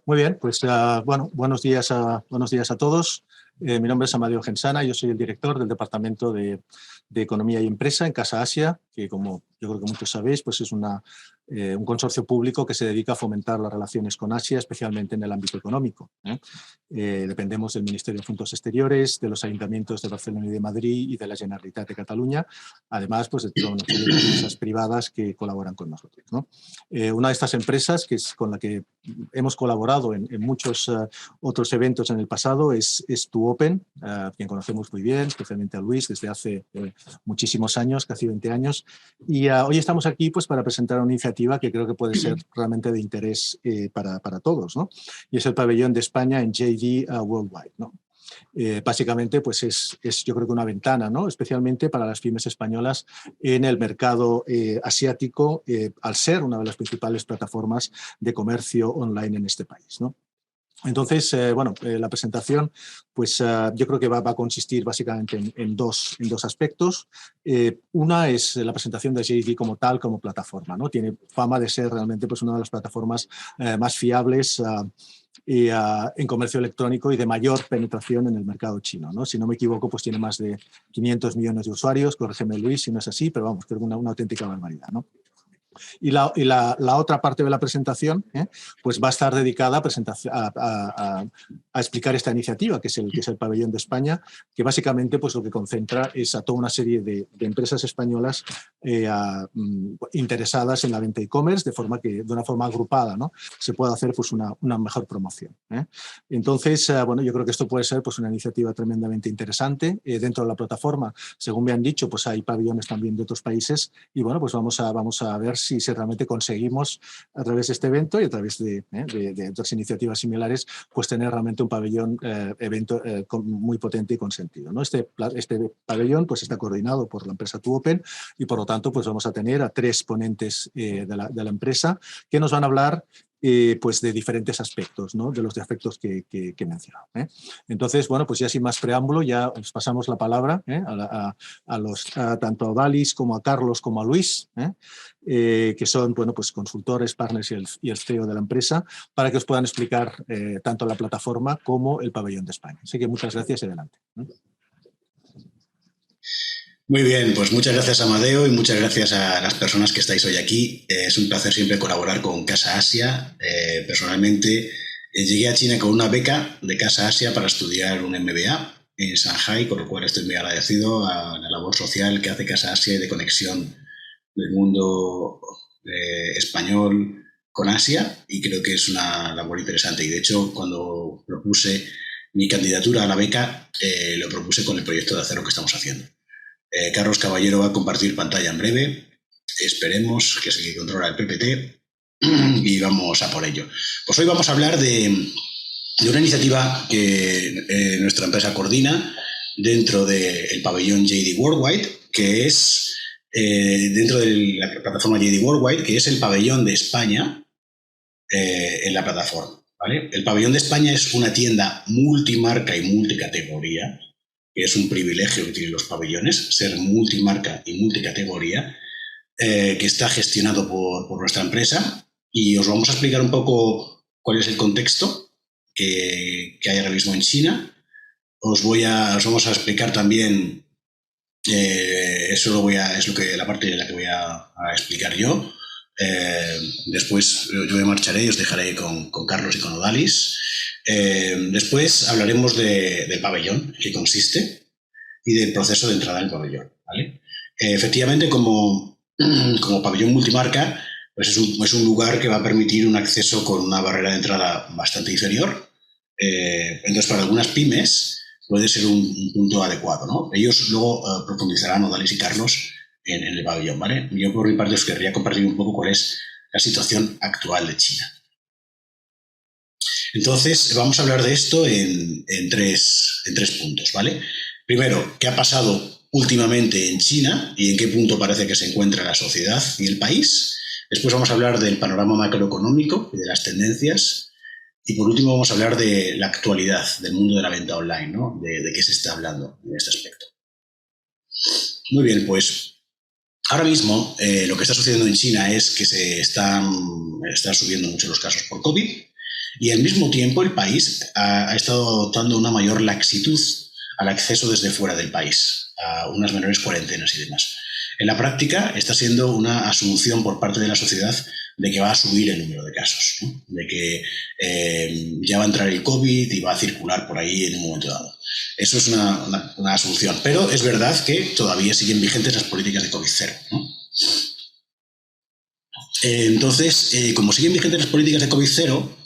Muy bien, pues bueno, buenos días a todos. Mi nombre es Amadeo Gensana, yo soy el director del Departamento de Economía y Empresa en Casa Asia, que como yo creo que muchos sabéis, pues es un consorcio público que se dedica a fomentar las relaciones con Asia, especialmente en el ámbito económico. Dependemos del Ministerio de Asuntos Exteriores, de los ayuntamientos de Barcelona y de Madrid y de la Generalitat de Cataluña, además pues, de todas las empresas privadas que colaboran con nosotros, ¿no? Una de estas empresas, que es con la que hemos colaborado en muchos otros eventos en el pasado, es TwoOpen, quien conocemos muy bien, especialmente a Luis, desde hace muchísimos años, casi 20 años. Y hoy estamos aquí pues, para presentar una iniciativa que creo que puede ser realmente de interés para todos, ¿no? Y es el pabellón de España en JD Worldwide, ¿no? Básicamente, pues es yo creo que una ventana, ¿no? Especialmente para las pymes españolas en el mercado asiático, al ser una de las principales plataformas de comercio online en este país, ¿no? Entonces, la presentación, pues yo creo que va a consistir básicamente en dos aspectos. Una es la presentación de JD como tal, como plataforma, ¿no? Tiene fama de ser realmente pues, una de las plataformas más fiables en comercio electrónico y de mayor penetración en el mercado chino, ¿no? Si no me equivoco, pues tiene más de 500 millones de usuarios, corrígeme Luis si no es así, pero vamos, creo que una auténtica barbaridad, ¿no? Y la otra parte de la presentación pues va a estar dedicada a explicar esta iniciativa, que es el pabellón de España, que básicamente pues, lo que concentra es a toda una serie de empresas españolas interesadas en la venta e-commerce, de una forma agrupada, ¿no? Se puede hacer pues, una mejor promoción. Entonces, yo creo que esto puede ser pues, una iniciativa tremendamente interesante. Dentro de la plataforma, según me han dicho, pues hay pabellones también de otros países y bueno, pues vamos a ver si realmente conseguimos a través de este evento y a través de otras iniciativas similares, pues tener realmente un pabellón muy potente y con sentido, ¿no? Este pabellón pues está coordinado por la empresa TwoOpen y por lo tanto pues vamos a tener a 3 ponentes de la empresa que nos van a hablar pues de diferentes aspectos, ¿no? De los aspectos que he mencionado. Entonces, bueno, pues ya sin más preámbulo, ya os pasamos la palabra tanto a Dalis como a Carlos como a Luis, que son bueno, pues consultores, partners y el CEO de la empresa, para que os puedan explicar tanto la plataforma como el pabellón de España. Así que muchas gracias y adelante. Muy bien, pues muchas gracias Amadeo y muchas gracias a las personas que estáis hoy aquí. Es un placer siempre colaborar con Casa Asia. Personalmente llegué a China con una beca de Casa Asia para estudiar un MBA en Shanghai, con lo cual estoy muy agradecido a la labor social que hace Casa Asia y de conexión del mundo español con Asia, y creo que es una labor interesante. Y de hecho, cuando propuse mi candidatura a la beca, lo propuse con el proyecto de acero que estamos haciendo. Carlos Caballero va a compartir pantalla en breve. Esperemos que es el que controla el PPT y vamos a por ello. Pues hoy vamos a hablar de una iniciativa que nuestra empresa coordina dentro del pabellón JD Worldwide, que es dentro de la plataforma JD Worldwide, que es el pabellón de España en la plataforma, ¿vale? El pabellón de España es una tienda multimarca y multicategoría, que es un privilegio que tienen los pabellones, ser multimarca y multicategoría, que está gestionado por nuestra empresa, y os vamos a explicar un poco cuál es el contexto que hay ahora mismo en China. Os vamos a explicar también, es la parte de la que voy a explicar yo. Después yo me marcharé y os dejaré con Carlos y con Odalis. Después hablaremos del pabellón, qué consiste, y del proceso de entrada al pabellón, ¿vale? Efectivamente, como pabellón multimarca, pues es un lugar que va a permitir un acceso con una barrera de entrada bastante inferior. Entonces, para algunas pymes puede ser un punto adecuado, ¿no? Ellos luego profundizarán, Odalis y Carlos, en el pabellón, ¿vale? Yo por mi parte os querría compartir un poco cuál es la situación actual de China. Entonces, vamos a hablar de esto en tres puntos, ¿vale? Primero, ¿qué ha pasado últimamente en China y en qué punto parece que se encuentra la sociedad y el país? Después vamos a hablar del panorama macroeconómico y de las tendencias. Y por último vamos a hablar de la actualidad del mundo de la venta online, ¿no? De qué se está hablando en este aspecto. Muy bien, pues ahora mismo lo que está sucediendo en China es que se están subiendo mucho los casos por COVID. Y al mismo tiempo el país ha estado adoptando una mayor laxitud al acceso desde fuera del país, a unas menores cuarentenas y demás. En la práctica está siendo una asunción por parte de la sociedad de que va a subir el número de casos, ¿no? De que ya va a entrar el COVID y va a circular por ahí en un momento dado. Eso es una asunción, pero es verdad que todavía siguen vigentes las políticas de COVID cero, ¿no? Entonces, como siguen vigentes las políticas de COVID cero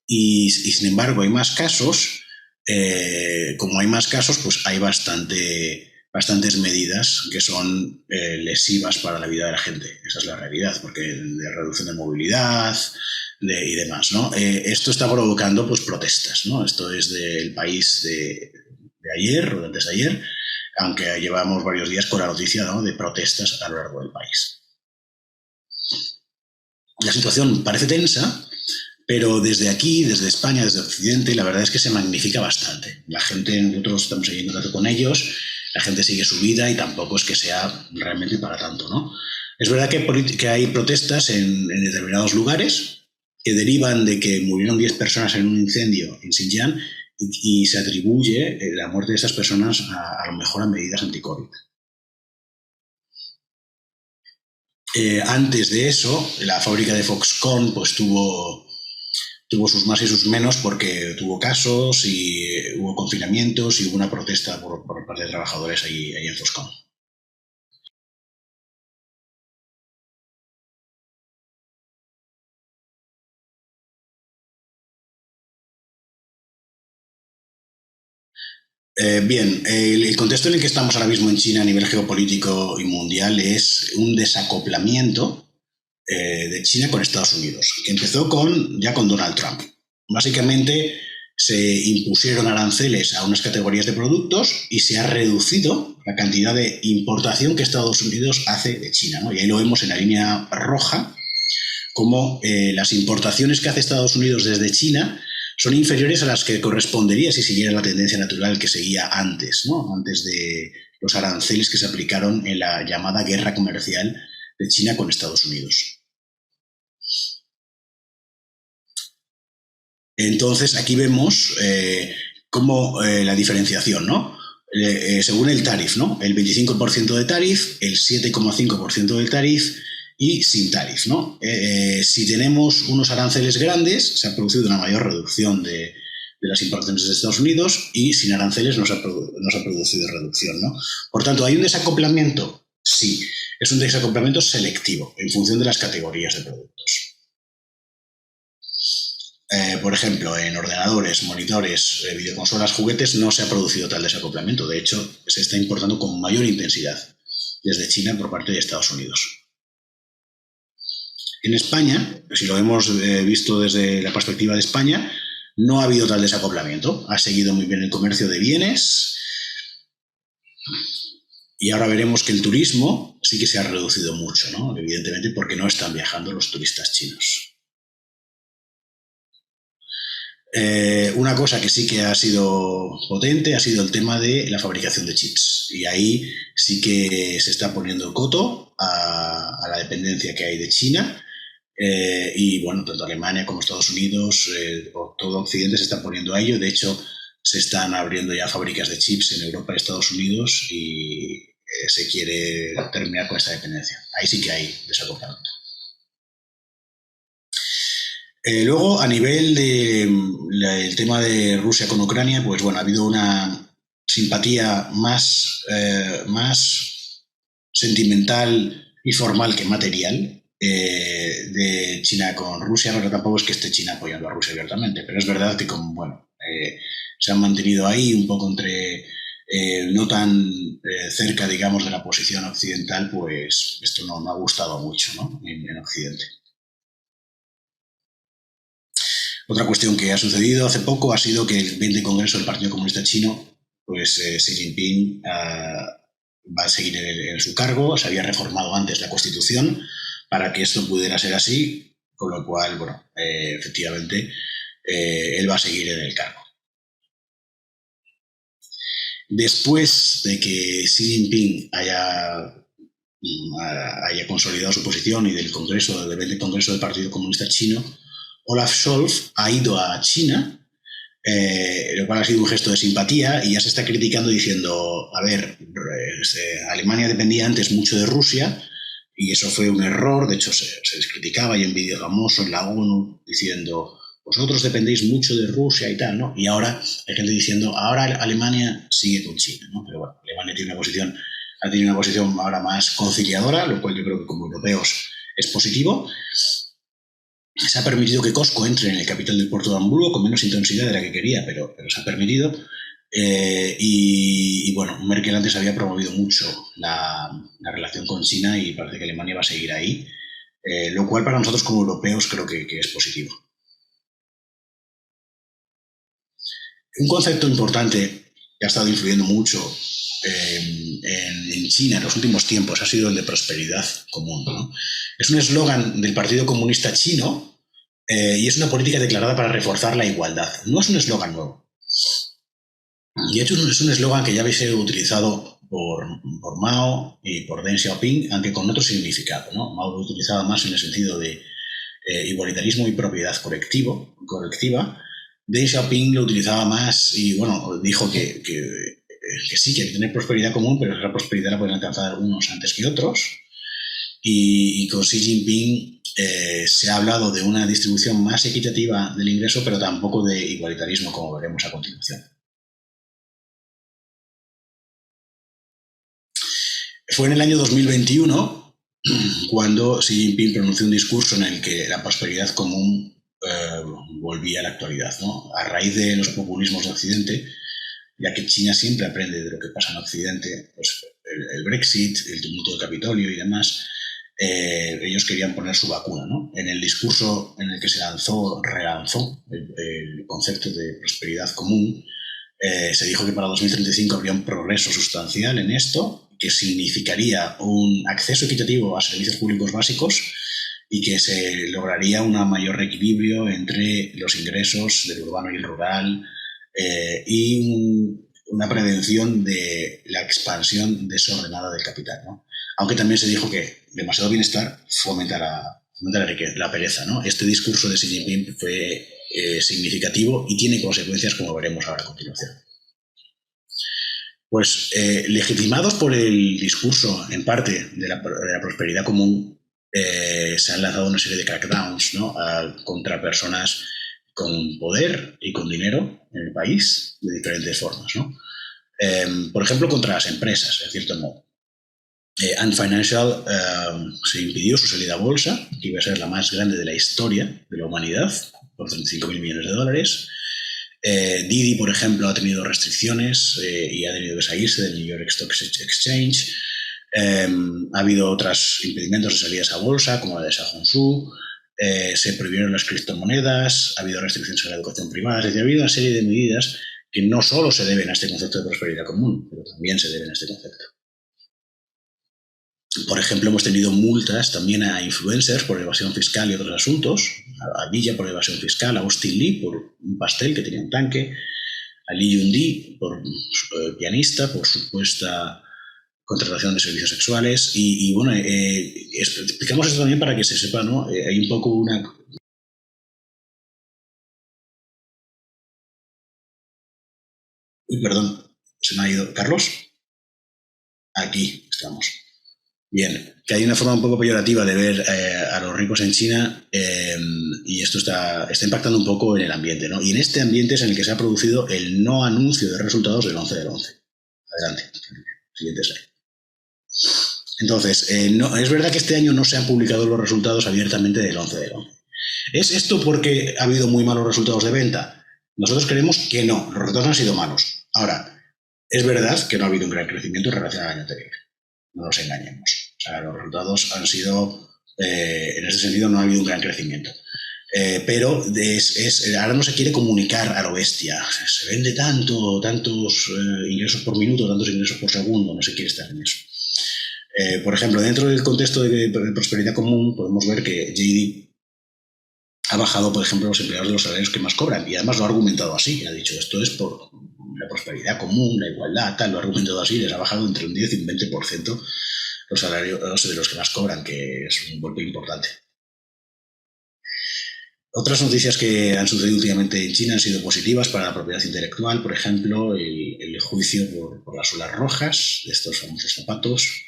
y sin embargo hay más casos, como hay más casos, pues hay bastantes medidas que son lesivas para la vida de la gente. Esa es la realidad, porque de reducción de movilidad y demás, ¿no? Esto está provocando pues protestas, ¿no? Esto es del país de ayer o de antes de ayer, aunque llevamos varios días con la noticia, ¿no?, de protestas a lo largo del país. La situación parece tensa, pero desde aquí, desde España, desde Occidente, la verdad es que se magnifica bastante. La gente, nosotros estamos ahí en contacto con ellos, la gente sigue su vida y tampoco es que sea realmente para tanto, ¿no? Es verdad que hay protestas en determinados lugares que derivan de que murieron 10 personas en un incendio en Xinjiang y se atribuye la muerte de esas personas a lo mejor a medidas anti-COVID. Antes de eso, la fábrica de Foxconn pues tuvo sus más y sus menos porque tuvo casos y hubo confinamientos y hubo una protesta por parte de trabajadores ahí en Foxconn. Bien, el contexto en el que estamos ahora mismo en China a nivel geopolítico y mundial es un desacoplamiento de China con Estados Unidos, que empezó ya con Donald Trump. Básicamente se impusieron aranceles a unas categorías de productos y se ha reducido la cantidad de importación que Estados Unidos hace de China, ¿no? Y ahí lo vemos en la línea roja, como las importaciones que hace Estados Unidos desde China son inferiores a las que correspondería si siguiera la tendencia natural que seguía antes, ¿no? Antes de los aranceles que se aplicaron en la llamada guerra comercial de China con Estados Unidos. Entonces, aquí vemos cómo la diferenciación, ¿no? Según el tarif, ¿no? El 25% de tarif, el 7,5% del tarif y sin tarif, ¿no? Si tenemos unos aranceles grandes, se ha producido una mayor reducción de las importaciones de Estados Unidos y sin aranceles no se ha producido reducción, ¿no? Por tanto, ¿hay un desacoplamiento? Sí, es un desacoplamiento selectivo en función de las categorías de productos. Por ejemplo, en ordenadores, monitores, videoconsolas, juguetes no se ha producido tal desacoplamiento. De hecho, se está importando con mayor intensidad desde China por parte de Estados Unidos. En España, si lo hemos visto desde la perspectiva de España, no ha habido tal desacoplamiento. Ha seguido muy bien el comercio de bienes y ahora veremos que el turismo sí que se ha reducido mucho, ¿no? Evidentemente porque no están viajando los turistas chinos. Una cosa que sí que ha sido potente ha sido el tema de la fabricación de chips. Y ahí sí que se está poniendo coto a la dependencia que hay de China. Y bueno, tanto Alemania como Estados Unidos, o todo Occidente se está poniendo a ello. De hecho, se están abriendo ya fábricas de chips en Europa y Estados Unidos y se quiere terminar con esta dependencia. Ahí sí que hay desacoplamiento. Luego, a nivel del tema de Rusia con Ucrania, pues bueno, ha habido una simpatía más sentimental y formal que material de China con Rusia, pero tampoco es que esté China apoyando a Rusia abiertamente, pero es verdad que se han mantenido ahí un poco entre no tan cerca, digamos, de la posición occidental, pues esto no ha gustado mucho, ¿no?, en Occidente. Otra cuestión que ha sucedido hace poco ha sido que el 20 Congreso del Partido Comunista Chino, pues Xi Jinping va a seguir en su cargo. Se había reformado antes la Constitución para que esto pudiera ser así, con lo cual, bueno, efectivamente, él va a seguir en el cargo. Después de que Xi Jinping haya consolidado su posición y del 20 Congreso del Partido Comunista Chino, Olaf Scholz ha ido a China, lo cual ha sido un gesto de simpatía, y ya se está criticando diciendo, a ver, Alemania dependía antes mucho de Rusia y eso fue un error. De hecho se les criticaba, y hay un vídeo famoso en la ONU diciendo, vosotros dependéis mucho de Rusia y tal, ¿no? Y ahora hay gente diciendo, ahora Alemania sigue con China, ¿no? Pero bueno, Alemania ha tenido una posición ahora más conciliadora, lo cual yo creo que como europeos es positivo. Se ha permitido que Costco entre en el capital del puerto de Hamburgo con menos intensidad de la que quería, pero se ha permitido. Y bueno, Merkel antes había promovido mucho la relación con China y parece que Alemania va a seguir ahí, lo cual para nosotros como europeos creo que es positivo. Un concepto importante que ha estado influyendo mucho en China en los últimos tiempos ha sido el de prosperidad común, ¿no? Es un eslogan del Partido Comunista Chino y es una política declarada para reforzar la igualdad. No es un eslogan nuevo. Y de hecho es un eslogan que ya había sido utilizado por Mao y por Deng Xiaoping, aunque con otro significado, ¿no? Mao lo utilizaba más en el sentido de igualitarismo y propiedad colectiva. Deng Xiaoping lo utilizaba más y bueno, dijo que sí, que hay que tener prosperidad común, pero esa prosperidad la pueden alcanzar unos antes que otros. Y con Xi Jinping se ha hablado de una distribución más equitativa del ingreso, pero tampoco de igualitarismo, como veremos a continuación. Fue en el año 2021 cuando Xi Jinping pronunció un discurso en el que la prosperidad común volvía a la actualidad, ¿no? A raíz de los populismos de Occidente, ya que China siempre aprende de lo que pasa en Occidente, pues el Brexit, el tumulto del Capitolio y demás, ellos querían poner su vacuna, ¿no? En el discurso en el que se relanzó el concepto de prosperidad común, se dijo que para 2035 habría un progreso sustancial en esto, que significaría un acceso equitativo a servicios públicos básicos y que se lograría un mayor reequilibrio entre los ingresos del urbano y el rural, y una prevención de la expansión desordenada del capital, ¿no? Aunque también se dijo que demasiado bienestar fomenta la pereza, ¿no? Este discurso de Xi Jinping fue significativo y tiene consecuencias, como veremos ahora a continuación. Pues legitimados por el discurso, en parte, de la prosperidad común, se han lanzado una serie de crackdowns, ¿no? Contra personas con poder y con dinero en el país de diferentes formas, ¿no? Por ejemplo, contra las empresas, en cierto modo. Ant Financial se impidió su salida a bolsa, que iba a ser la más grande de la historia de la humanidad, por 35.000 millones de dólares. Didi, por ejemplo, ha tenido restricciones y ha tenido que salirse del New York Stock Exchange. Ha habido otros impedimentos de salidas a bolsa, como la de Shahonsu. Se prohibieron las criptomonedas, ha habido restricciones a la educación privada. Es decir, ha habido una serie de medidas que no solo se deben a este concepto de prosperidad común, pero también se deben a este concepto. Por ejemplo, hemos tenido multas también a influencers por evasión fiscal y otros asuntos, a Villa por evasión fiscal, a Austin Lee por un pastel que tenía un tanque, a Lee Yun-di por pianista por supuesta contratación de servicios sexuales. Y bueno, explicamos esto también para que se sepa, ¿no? Hay un poco una... Uy, perdón, se me ha ido. ¿Carlos? Aquí estamos. Bien, que hay una forma un poco peyorativa de ver a los ricos en China, y esto está impactando un poco en el ambiente, ¿no? Y en este ambiente es en el que se ha producido el no anuncio de resultados del 11 del 11. Adelante, siguiente slide. Entonces, no, es verdad que este año no se han publicado los resultados abiertamente del 11 del 11. ¿Es esto porque ha habido muy malos resultados de venta? Nosotros creemos que no, los resultados han sido malos. Ahora, es verdad que no ha habido un gran crecimiento en relación al año anterior. No nos engañemos. O sea, los resultados han sido, en ese sentido, no ha habido un gran crecimiento. Pero ahora no se quiere comunicar a lo bestia. Se vende tantos ingresos por minuto, tantos ingresos por segundo, no se quiere estar en eso. Por ejemplo, dentro del contexto de prosperidad común, podemos ver que JD ha bajado, por ejemplo, los empleados de los salarios que más cobran, y además lo ha argumentado así. Ha dicho, esto es por la prosperidad común, la igualdad, tal, lo ha argumentado así, les ha bajado entre un 10 y un 20% los salarios de los que más cobran, que es un golpe importante. Otras noticias que han sucedido últimamente en China han sido positivas para la propiedad intelectual, por ejemplo, el juicio por las olas rojas de estos famosos zapatos,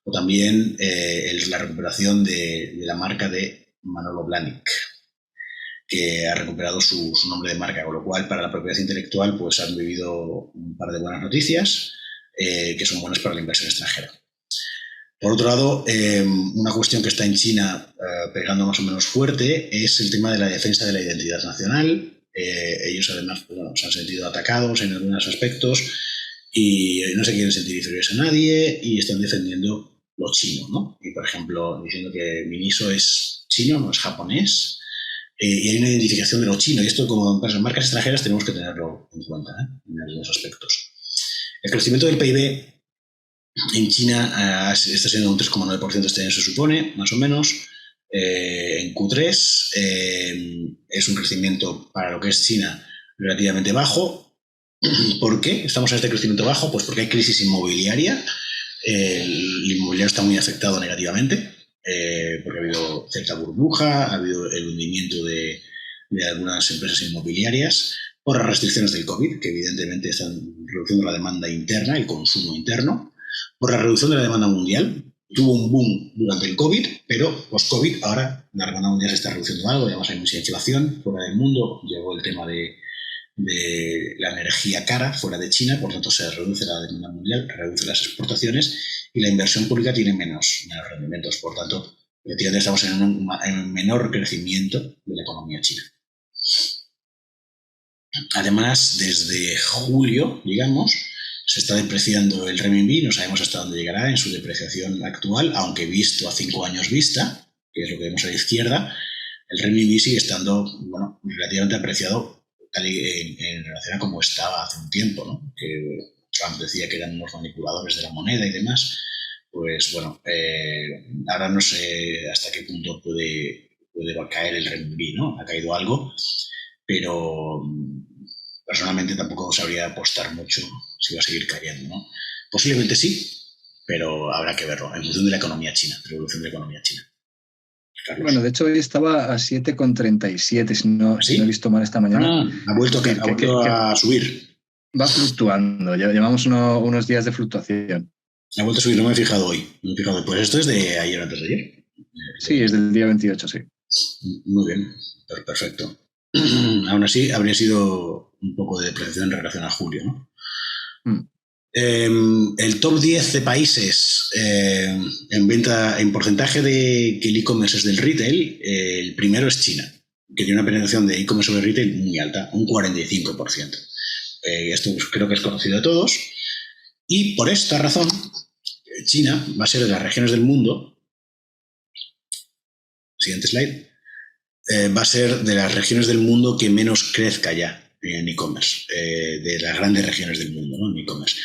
o también la recuperación de la marca de Manolo Blahnik, que ha recuperado su nombre de marca, con lo cual para la propiedad intelectual pues han vivido un par de buenas noticias que son buenas para la inversión extranjera. Por otro lado, una cuestión que está en China pegando más o menos fuerte es el tema de la defensa de la identidad nacional. Ellos además se han sentido atacados en algunos aspectos y no se quieren sentir inferiores a nadie y están defendiendo lo chino, ¿no? Y, por ejemplo, diciendo que Miniso es chino, no es japonés, y hay una identificación de lo chino. Y esto, como marcas extranjeras, tenemos que tenerlo en cuenta en algunos aspectos. El crecimiento del PIB en China está siendo un 3,9% este año, se supone, más o menos. En Q3 es un crecimiento para lo que es China relativamente bajo. ¿Por qué estamos en este crecimiento bajo? Pues porque hay crisis inmobiliaria. El inmobiliario está muy afectado negativamente porque ha habido cierta burbuja, ha habido el hundimiento de algunas empresas inmobiliarias por las restricciones del COVID, que evidentemente están reduciendo la demanda interna, el consumo interno, por la reducción de la demanda mundial. Tuvo un boom durante el COVID, pero post-COVID ahora la demanda mundial se está reduciendo algo, además hay mucha inflación fuera del mundo, llegó el tema de la energía cara fuera de China, por tanto se reduce la demanda mundial, reduce las exportaciones y la inversión pública tiene menos rendimientos, por tanto efectivamente estamos en un menor crecimiento de la economía china. Además, desde julio, digamos, se está depreciando el renminbi, no sabemos hasta dónde llegará en su depreciación actual, aunque visto a 5 años vista, que es lo que vemos a la izquierda, el renminbi sigue estando relativamente apreciado tal y en relación a como estaba hace un tiempo, ¿no? Que Trump decía que eran unos manipuladores de la moneda y demás. Pues bueno, ahora no sé hasta qué punto puede caer el renminbi, ¿no? Ha caído algo, pero personalmente tampoco sabría apostar mucho si va a seguir cayendo, ¿no? Posiblemente sí, pero habrá que verlo en función de la economía china, de la evolución de la economía china. Carlos. Bueno, de hecho hoy estaba a 7,37, si no he visto mal esta mañana. Ha vuelto a subir. Va fluctuando, ya llevamos unos días de fluctuación. Ha vuelto a subir, no me he fijado hoy. Pues esto es de ayer, antes de ayer. Sí, es del día 28, sí. Muy bien, perfecto. Aún así, habría sido un poco de depreciación en relación a julio, ¿no? El top 10 de países en venta, en porcentaje de que el e-commerce es del retail, el primero es China, que tiene una penetración de e-commerce sobre retail muy alta, un 45%. Esto creo que es conocido de todos. Y por esta razón, China va a ser de las regiones del mundo, siguiente slide, va a ser de las regiones del mundo que menos crezca ya en e-commerce, de las grandes regiones del mundo, ¿no? En e-commerce,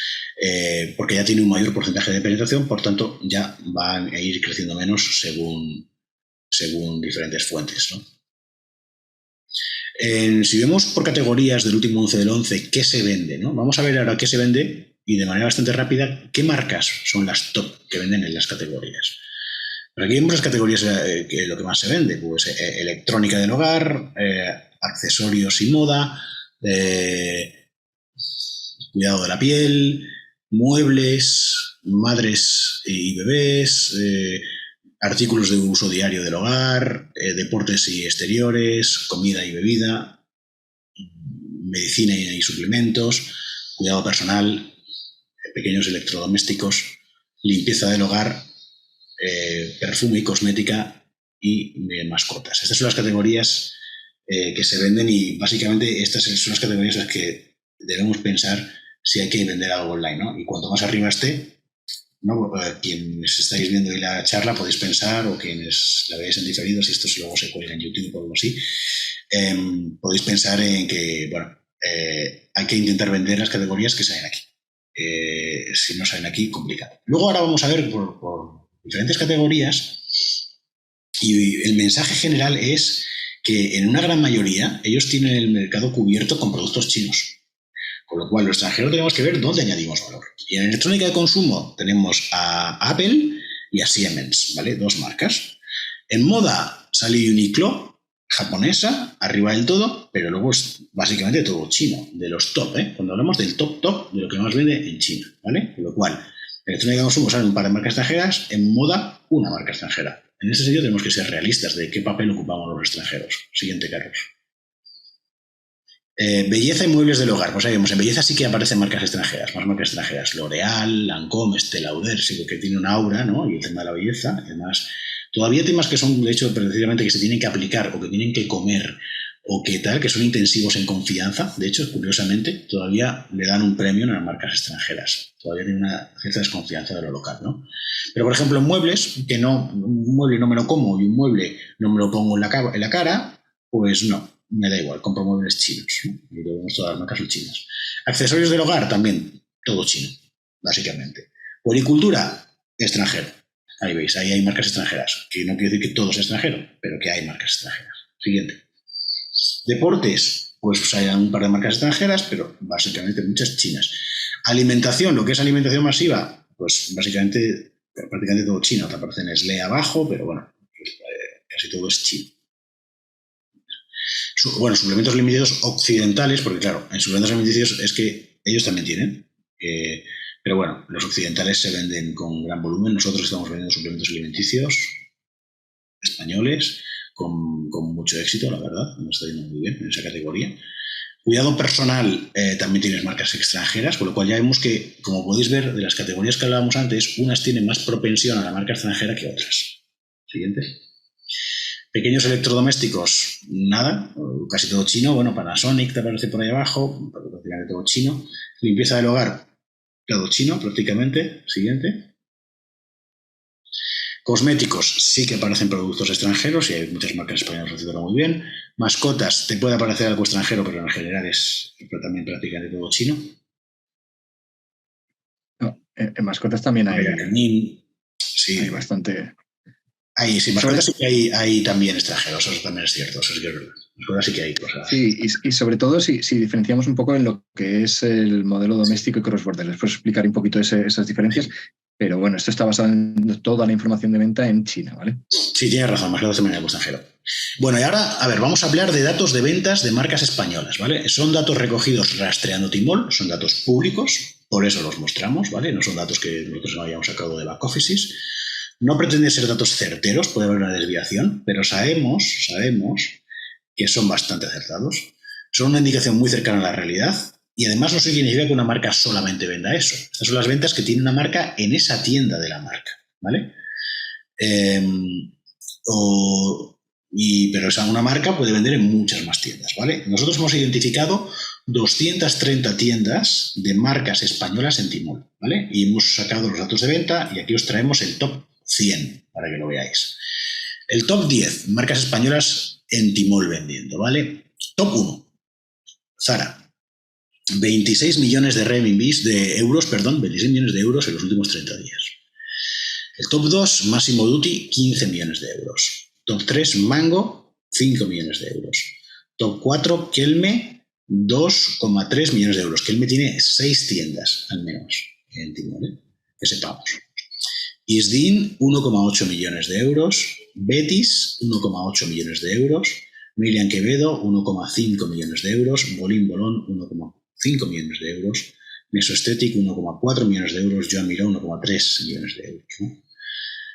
porque ya tiene un mayor porcentaje de penetración, por tanto ya van a ir creciendo menos según diferentes fuentes, ¿no? Si vemos por categorías del último 11 del 11 qué se vende, ¿no? Vamos a ver ahora qué se vende y de manera bastante rápida qué marcas son las top que venden en las categorías. Pero aquí vemos las categorías que lo que más se vende, pues electrónica del hogar, accesorios y moda, cuidado de la piel, muebles, madres y bebés, artículos de uso diario del hogar, deportes y exteriores, comida y bebida, medicina y suplementos, cuidado personal, pequeños electrodomésticos, limpieza del hogar, perfume y cosmética y mascotas. Estas son las categorías que se venden y básicamente estas son las categorías en las que debemos pensar si hay que vender algo online, ¿no? Y cuanto más arriba esté, ¿no? Quienes estáis viendo hoy la charla podéis pensar, o quienes la veáis en diferido, si esto luego se cuelga en YouTube o algo así, podéis pensar en que, bueno, hay que intentar vender las categorías que salen aquí. Si no salen aquí, complicado. Luego ahora vamos a ver por diferentes categorías y el mensaje general es que en una gran mayoría ellos tienen el mercado cubierto con productos chinos. Con lo cual, los extranjeros tenemos que ver dónde añadimos valor. Y en electrónica de consumo tenemos a Apple y a Siemens, ¿vale? 2 marcas. En moda sale Uniqlo, japonesa, arriba del todo, pero luego es básicamente todo chino, de los top, ¿eh? Cuando hablamos del top de lo que más vende en China, ¿vale? Con lo cual, en electrónica de consumo salen un par de marcas extranjeras, en moda una marca extranjera. En ese sentido tenemos que ser realistas de qué papel ocupamos los extranjeros. Siguiente, Carlos. Belleza y muebles del hogar. Pues ahí vemos, en belleza sí que aparecen marcas extranjeras, más marcas extranjeras. L'Oréal, Lancôme, Estée Lauder, sí que tiene una aura, ¿no? Y el tema de la belleza, además. Todavía temas que son, de hecho, precisamente que se tienen que aplicar o que tienen que comer o que tal, que son intensivos en confianza. De hecho, curiosamente, todavía le dan un premio a las marcas extranjeras. Todavía tiene una cierta desconfianza de lo local, ¿no? Pero, por ejemplo, en muebles, que no, un mueble no me lo como y un mueble no me lo pongo en la cara, pues no, me da igual, compro muebles chinos, ¿no? Y vemos todas las marcas son chinas. Accesorios del hogar, también, todo chino, básicamente. Policultura, extranjero. Ahí veis, ahí hay marcas extranjeras, que no quiere decir que todo es extranjero, pero que hay marcas extranjeras. Siguiente. Deportes, pues hay un par de marcas extranjeras, pero básicamente muchas chinas. Alimentación, lo que es alimentación masiva, pues básicamente prácticamente todo chino. Te aparece Nestlé abajo, pero bueno, casi todo es chino. Bueno, suplementos alimenticios occidentales, porque claro, en suplementos alimenticios es que ellos también tienen, pero bueno, los occidentales se venden con gran volumen. Nosotros estamos vendiendo suplementos alimenticios españoles con mucho éxito, la verdad. Nos está yendo muy bien en esa categoría. Cuidado personal, también tienes marcas extranjeras, con lo cual ya vemos que, como podéis ver, de las categorías que hablábamos antes, unas tienen más propensión a la marca extranjera que otras. Siguiente. Pequeños electrodomésticos, nada, casi todo chino. Bueno, Panasonic te aparece por ahí abajo, prácticamente todo chino. Limpieza del hogar, todo chino prácticamente. Siguiente. Cosméticos, sí que aparecen productos extranjeros y hay muchas marcas españolas haciéndolo muy bien. Mascotas, te puede aparecer algo extranjero, pero en general es también prácticamente todo chino. No, en mascotas también hay, sí. Hay bastante. Sí, mascotas sí que hay también extranjeros, eso también es cierto, eso sí que es verdad. Mascotas sí que hay cosas. Sí, y sobre todo si diferenciamos un poco en lo que es el modelo doméstico y cross-border. Les puedo explicar un poquito esas diferencias. Sí. Pero bueno, esto está basado en toda la información de venta en China, ¿vale? Sí, tienes razón, más datos de manera extranjero. Bueno, y ahora, a ver, vamos a hablar de datos de ventas de marcas españolas, ¿vale? Son datos recogidos rastreando Tmall, son datos públicos, por eso los mostramos, ¿vale? No son datos que nosotros no hayamos sacado de back offices. No pretenden ser datos certeros, puede haber una desviación, pero sabemos que son bastante acertados. Son una indicación muy cercana a la realidad. Y además no significa que una marca solamente venda eso. Estas son las ventas que tiene una marca en esa tienda de la marca, ¿vale? Pero una marca puede vender en muchas más tiendas, ¿vale? Nosotros hemos identificado 230 tiendas de marcas españolas en Tmall, ¿vale? Y hemos sacado los datos de venta y aquí os traemos el top 100 para que lo veáis. El top 10, marcas españolas en Tmall vendiendo, ¿vale? Top 1, Zara. 26 millones de renminbis, 26 millones de euros en los últimos 30 días. El top 2, Massimo Dutti, 15 millones de euros. Top 3, Mango, 5 millones de euros. Top 4, Kelme, 2,3 millones de euros. Kelme tiene 6 tiendas, al menos, en Tmall, ¿eh? Que sepamos. Isdin, 1,8 millones de euros. Betis, 1,8 millones de euros. Miriam Quevedo, 1,5 millones de euros. Bolín Bolón, 1,5 millones de euros, Mesoesthetic 1,4 millones de euros, Joan Miró 1,3 millones de euros, ¿no?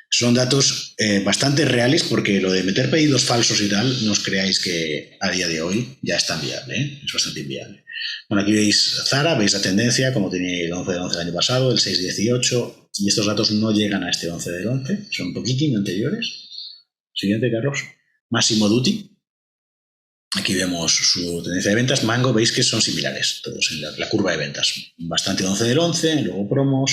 Son datos bastante reales porque lo de meter pedidos falsos y tal, no os creáis que a día de hoy ya es tan viable, ¿eh? Es bastante inviable. Bueno, aquí veis Zara, veis la tendencia, como tenía el 11 del 11 del año pasado, el 6,18, y estos datos no llegan a este 11 del 11, son un poquitín anteriores. Siguiente, Carlos. Massimo Dutti. Aquí vemos su tendencia de ventas. Mango, veis que son similares todos en la curva de ventas. Bastante 11 del 11, luego promos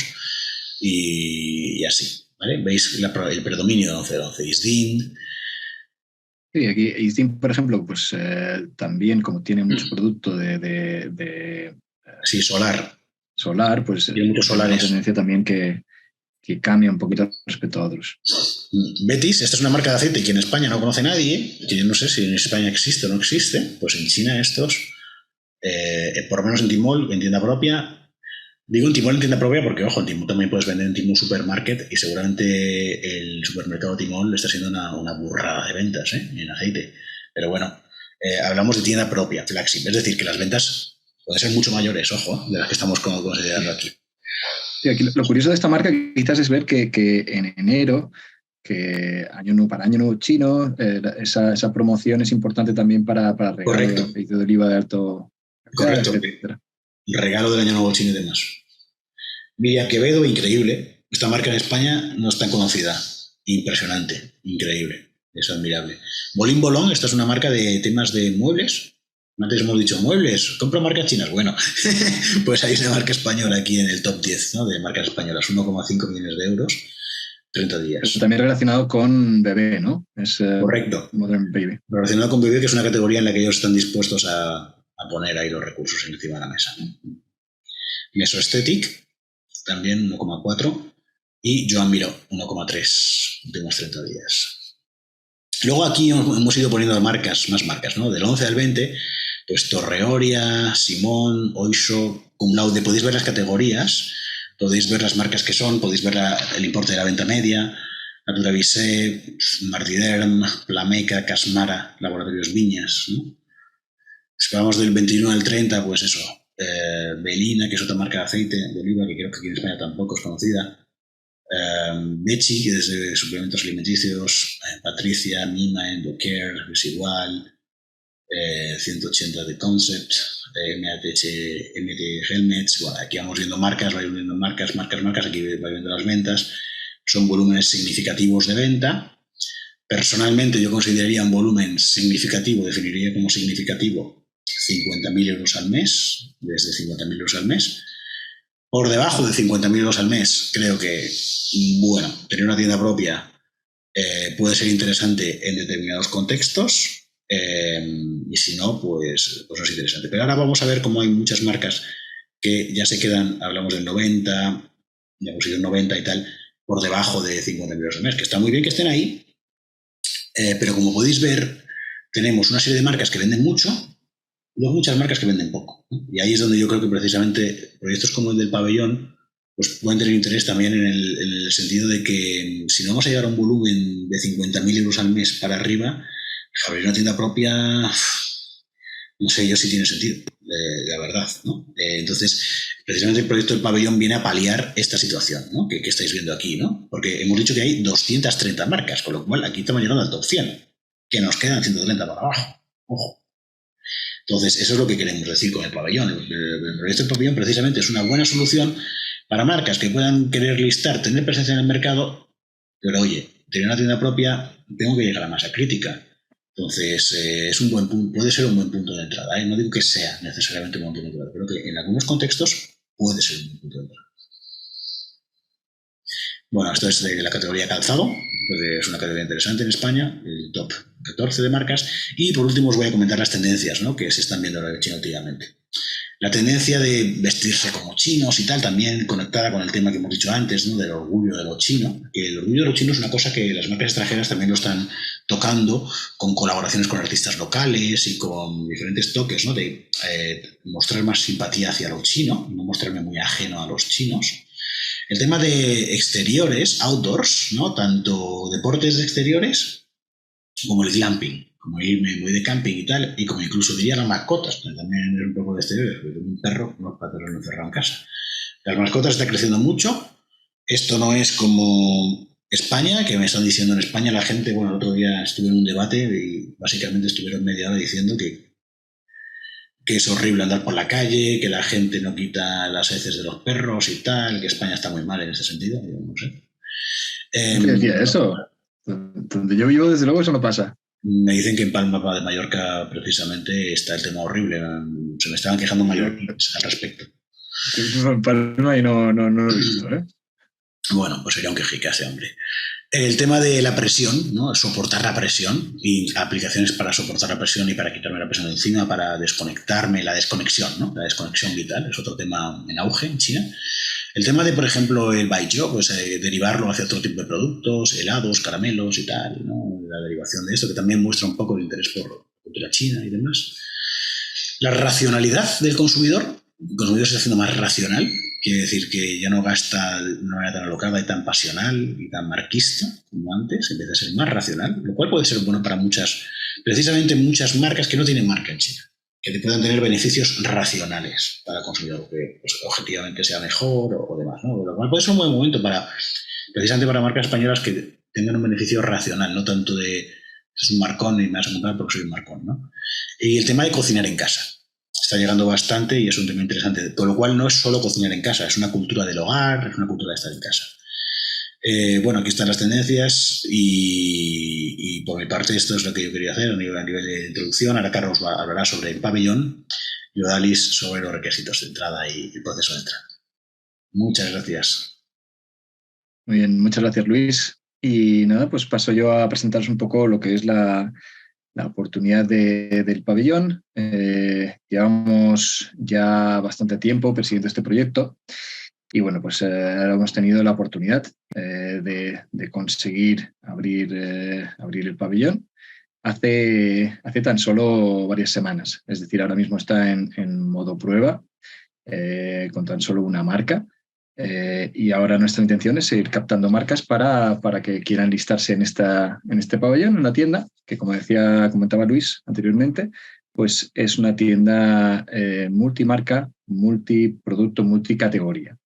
y así, ¿vale? Veis el predominio del 11 del 11. Isdin. Sí, aquí Isdin, por ejemplo, pues también como tiene mucho producto sí, solar, pues tiene muchos solares. Una tendencia también que cambia un poquito respecto a otros. Betis, esta es una marca de aceite que en España no conoce nadie, que yo no sé si en España existe o no existe, pues en China estos, por lo menos en Tmall, en tienda propia, digo en Tmall en tienda propia porque, ojo, en Tmall también puedes vender en Tmall Supermarket y seguramente el supermercado Tmall está siendo una burrada de ventas en aceite. Pero bueno, hablamos de tienda propia, flagship, es decir, que las ventas pueden ser mucho mayores, ojo, de las que estamos considerando aquí. Sí, aquí lo curioso de esta marca quizás es ver que en enero, que para Año Nuevo Chino, esa promoción es importante también para regalo de aceite de oliva de alto... Correcto. Etcétera. Regalo del Año Nuevo Chino y demás. Miriam Quevedo, increíble. Esta marca en España no es tan conocida. Impresionante, increíble, es admirable. Bolín Bolón, esta es una marca de temas de muebles. Antes hemos dicho muebles, compra marcas chinas. Bueno, pues hay una marca española aquí en el top 10, ¿no? De marcas españolas, 1,5 millones de euros, 30 días. Pero también relacionado con bebé, ¿no? Es, correcto. Modern Baby. Relacionado con bebé, que es una categoría en la que ellos están dispuestos a poner ahí los recursos encima de la mesa. Mesoesthetic, también 1,4. Y Joan Miró, 1,3 últimos 30 días. Luego aquí hemos ido poniendo más marcas, ¿no? Del 11 al 20, pues Torreoria, Simón, Oisho, Cum Laude. Podéis ver las categorías, podéis ver las marcas que son, podéis ver el importe de la venta media, Natura Visé, Martiderm, Plameca, Casmara, Laboratorios Viñas, ¿no? Si hablamos del 21 al 30, pues eso, Belina, que es otra marca de aceite de oliva, que creo que aquí en España tampoco es conocida. Bechi, que es de suplementos alimenticios, Patricia, Mima, Endocare, Residual, 180 de Concept, MT Helmets. Bueno, aquí vamos viendo marcas, vais viendo marcas, aquí vais viendo las ventas. Son volúmenes significativos de venta. Personalmente yo consideraría un volumen significativo, definiría como significativo 50.000 euros al mes, desde 50.000 euros al mes. Por debajo de 50.000 euros al mes, creo que, bueno, tener una tienda propia puede ser interesante en determinados contextos, y si no, pues no es interesante. Pero ahora vamos a ver cómo hay muchas marcas que ya se quedan, hablamos del 90, ya hemos ido 90 y tal, por debajo de 50.000 euros al mes, que está muy bien que estén ahí, pero como podéis ver, tenemos una serie de marcas que venden mucho, y luego muchas marcas que venden poco, ¿no? Y ahí es donde yo creo que precisamente proyectos como el del pabellón pues pueden tener interés también en el sentido de que si no vamos a llegar a un volumen de 50.000 euros al mes para arriba, abrir una tienda propia, no sé yo si tiene sentido, la verdad, ¿no? Entonces, precisamente el proyecto del pabellón viene a paliar esta situación, ¿no? que estáis viendo aquí, ¿no? Porque hemos dicho que hay 230 marcas, con lo cual aquí estamos llegando al top 100, que nos quedan 130 para abajo. Ojo. Entonces, eso es lo que queremos decir con el pabellón. El proyecto del pabellón precisamente es una buena solución para marcas que puedan querer listar, tener presencia en el mercado, pero oye, tener una tienda propia, tengo que llegar a masa crítica. Entonces, es un buen punto, puede ser un buen punto de entrada, ¿eh? No digo que sea necesariamente un punto de entrada, pero que en algunos contextos puede ser un buen punto de entrada. Bueno, esto es de la categoría calzado, es una categoría interesante en España, el top 14 de marcas. Y por último os voy a comentar las tendencias, ¿no? Que se están viendo ahora en China últimamente. La tendencia de vestirse como chinos y tal, también conectada con el tema que hemos dicho antes, ¿no? Del orgullo de lo chino. Que el orgullo de lo chino es una cosa que las marcas extranjeras también lo están tocando con colaboraciones con artistas locales y con diferentes toques, ¿no? De mostrar más simpatía hacia lo chino, no mostrarme muy ajeno a los chinos. El tema de exteriores, outdoors, ¿no? Tanto deportes de exteriores como el glamping, como irme muy de camping y tal, y como incluso diría las mascotas, que también es un poco de exteriores, porque tengo un perro, no es para tenerlo encerrado en casa. Las mascotas están creciendo mucho. Esto no es como España, que me están diciendo en España la gente, bueno, el otro día estuve en un debate y básicamente estuvieron media hora diciendo que es horrible andar por la calle, que la gente no quita las heces de los perros y tal, que España está muy mal en ese sentido, yo no sé. ¿Qué decía eso? Donde yo vivo, desde luego, eso no pasa. Me dicen que en Palma de Mallorca precisamente está el tema horrible. Se me estaban quejando mallorquines al respecto. En Palma y no lo he visto, ¿eh? Bueno, pues sería un quejicace, hombre. El tema de la presión, ¿no? Soportar la presión y aplicaciones para soportar la presión y para quitarme la presión de encima, para desconectarme, la desconexión, ¿no? La desconexión vital es otro tema en auge en China. El tema de, por ejemplo, el baijiu, pues derivarlo hacia otro tipo de productos, helados, caramelos y tal, ¿no? La derivación de esto, que también muestra un poco el interés por la China y demás. La racionalidad del consumidor. El consumidor se está haciendo más racional, quiere decir que ya no gasta de una manera tan alocada y tan pasional y tan marquista como antes, empieza a ser más racional, lo cual puede ser bueno para muchas precisamente muchas marcas que no tienen marca en China, que te puedan tener beneficios racionales para el consumidor, que pues, objetivamente sea mejor o demás, ¿no? Lo cual puede ser un buen momento precisamente para marcas españolas que tengan un beneficio racional, no tanto de es un marcón y me vas a comprar porque soy un marcón, ¿no? Y el tema de cocinar en casa. Está llegando bastante y es un tema interesante, por lo cual no es solo cocinar en casa, es una cultura del hogar, es una cultura de estar en casa. Bueno, aquí están las tendencias y por mi parte esto es lo que yo quería hacer a nivel de introducción. Ahora Carlos hablará sobre el pabellón y Odalis sobre los requisitos de entrada y el proceso de entrada. Muchas gracias. Muy bien, muchas gracias, Luis. Y nada, pues paso yo a presentaros un poco lo que es la oportunidad del pabellón. Llevamos ya bastante tiempo persiguiendo este proyecto y bueno, pues ahora hemos tenido la oportunidad de conseguir abrir el pabellón hace tan solo varias semanas. Es decir, ahora mismo está en modo prueba con tan solo una marca. Y ahora nuestra intención es seguir captando marcas para que quieran listarse en este pabellón, en la tienda, que como comentaba Luis anteriormente, pues es una tienda multimarca, multiproducto, multicategoría.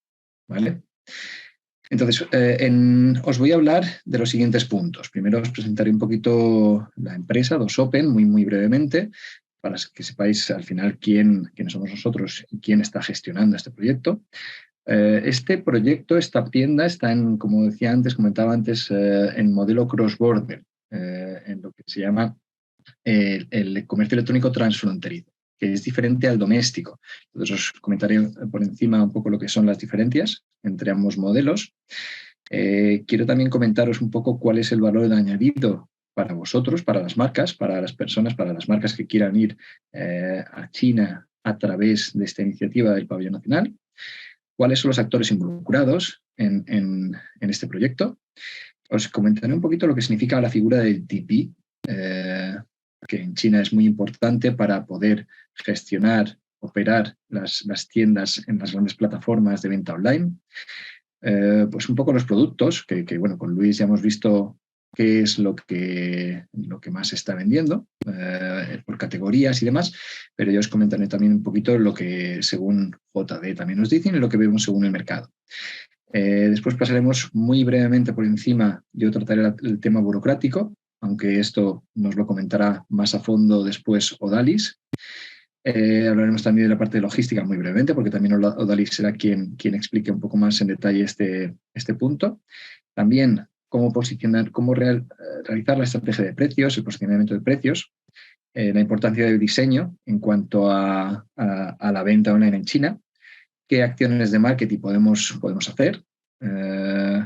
¿Vale? Entonces, os voy a hablar de los siguientes puntos. Primero os presentaré un poquito la empresa, DOSOPEN, muy brevemente, para que sepáis al final quiénes somos nosotros y quién está gestionando este proyecto. Este proyecto, esta tienda, está como comentaba antes, en modelo cross-border, en lo que se llama el comercio electrónico transfronterizo, que es diferente al doméstico. Entonces os comentaré por encima un poco lo que son las diferencias entre ambos modelos. Quiero también comentaros un poco cuál es el valor añadido para vosotros, para las marcas, para las personas, para las marcas que quieran ir a China a través de esta iniciativa del Pabellón Nacional. ¿Cuáles son los actores involucrados en este proyecto? Os comentaré un poquito lo que significa la figura del TP, que en China es muy importante para poder gestionar, operar las tiendas en las grandes plataformas de venta online. Pues un poco los productos, que bueno, con Luis ya hemos visto qué es lo que más se está vendiendo por categorías y demás, pero yo os comentaré también un poquito lo que según JD también nos dicen y lo que vemos según el mercado. Después pasaremos muy brevemente por encima, yo trataré el tema burocrático, aunque esto nos lo comentará más a fondo después Odalis. Hablaremos también de la parte de logística muy brevemente, porque también Odalis será quien explique un poco más en detalle este punto. También cómo posicionar, realizar la estrategia de precios, el posicionamiento de precios, la importancia del diseño en cuanto a la venta online en China, qué acciones de marketing podemos hacer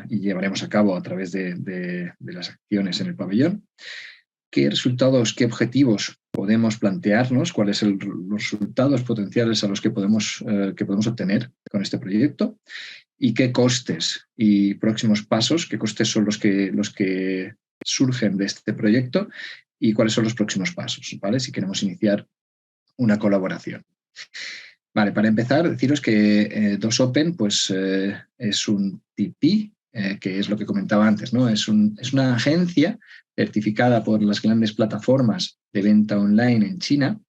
y llevaremos a cabo a través de las acciones en el pabellón, qué resultados, qué objetivos podemos plantearnos, cuáles son los resultados potenciales a los que podemos obtener con este proyecto y qué costes y próximos pasos, qué costes son los que surgen de este proyecto y cuáles son los próximos pasos, ¿vale? Si queremos iniciar una colaboración. Vale, para empezar, deciros que DOSOPEN pues, es un TP, que es lo que comentaba antes, ¿no? Es una agencia certificada por las grandes plataformas de venta online en China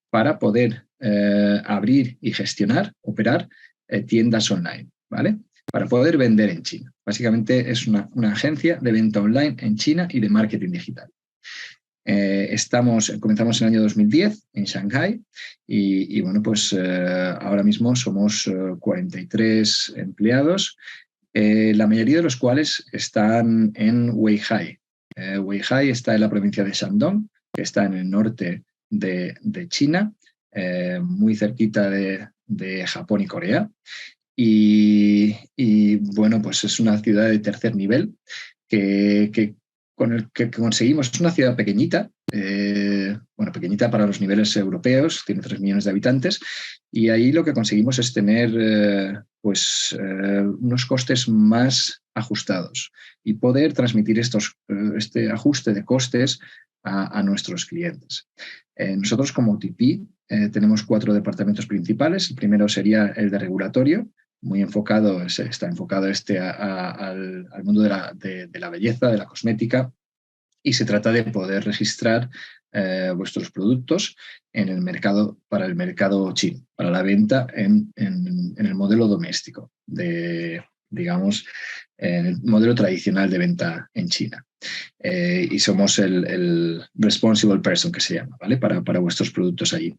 para poder abrir y gestionar, operar tiendas online, ¿vale? Para poder vender en China. Básicamente es una agencia de venta online en China y de marketing digital. Comenzamos en el año 2010 en Shanghái y bueno, pues ahora mismo somos 43 empleados, la mayoría de los cuales están en Weihai. Weihai está en la provincia de Shandong, que está en el norte de China, muy cerquita de Japón y Corea. Y bueno, pues es una ciudad de tercer nivel con el que conseguimos. Es una ciudad pequeñita, pequeñita para los niveles europeos, tiene 3 millones de habitantes, y ahí lo que conseguimos es tener unos costes más ajustados y poder transmitir este ajuste de costes a nuestros clientes. Nosotros como TP tenemos 4 departamentos principales. El primero sería el de regulatorio, muy enfocado, está enfocado al mundo de la belleza, de la cosmética y se trata de poder registrar vuestros productos en el mercado, para el mercado chino, para la venta en el modelo doméstico, digamos, en el modelo tradicional de venta en China. Y somos el responsible person, que se llama, ¿vale? Para vuestros productos allí.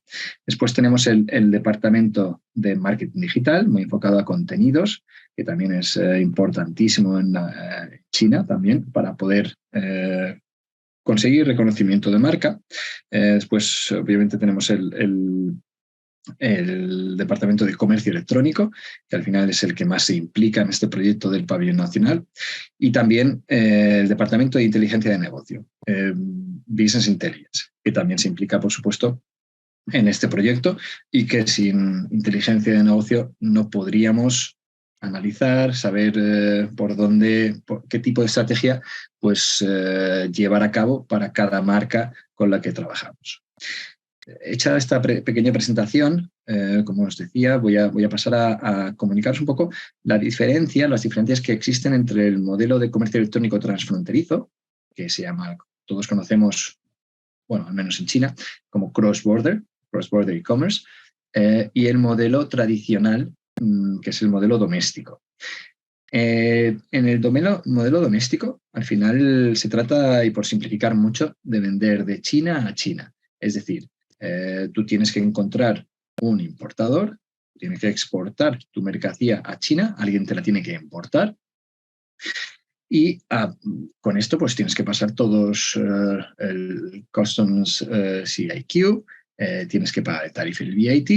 Después tenemos el departamento de marketing digital, muy enfocado a contenidos, que también es importantísimo en China también, para poder conseguir reconocimiento de marca. Después, obviamente, tenemos el departamento de comercio electrónico, que al final es el que más se implica en este proyecto del pabellón nacional, y también el departamento de inteligencia de negocio, Business Intelligence, que también se implica, por supuesto, en este proyecto, y que sin inteligencia de negocio no podríamos analizar, saber por qué tipo de estrategia pues, llevar a cabo para cada marca con la que trabajamos. Hecha esta pequeña presentación, como os decía, voy a pasar a comunicaros un poco las diferencias que existen entre el modelo de comercio electrónico transfronterizo, que se llama, todos conocemos, bueno, al menos en China, como cross-border e-commerce, y el modelo tradicional, que es el modelo doméstico. En el modelo doméstico, al final se trata, y por simplificar mucho, de vender de China a China. Es decir, tú tienes que encontrar un importador, tienes que exportar tu mercancía a China, alguien te la tiene que importar, y con esto pues tienes que pasar todos el Customs CIQ, tienes que pagar el tarifa, el VAT,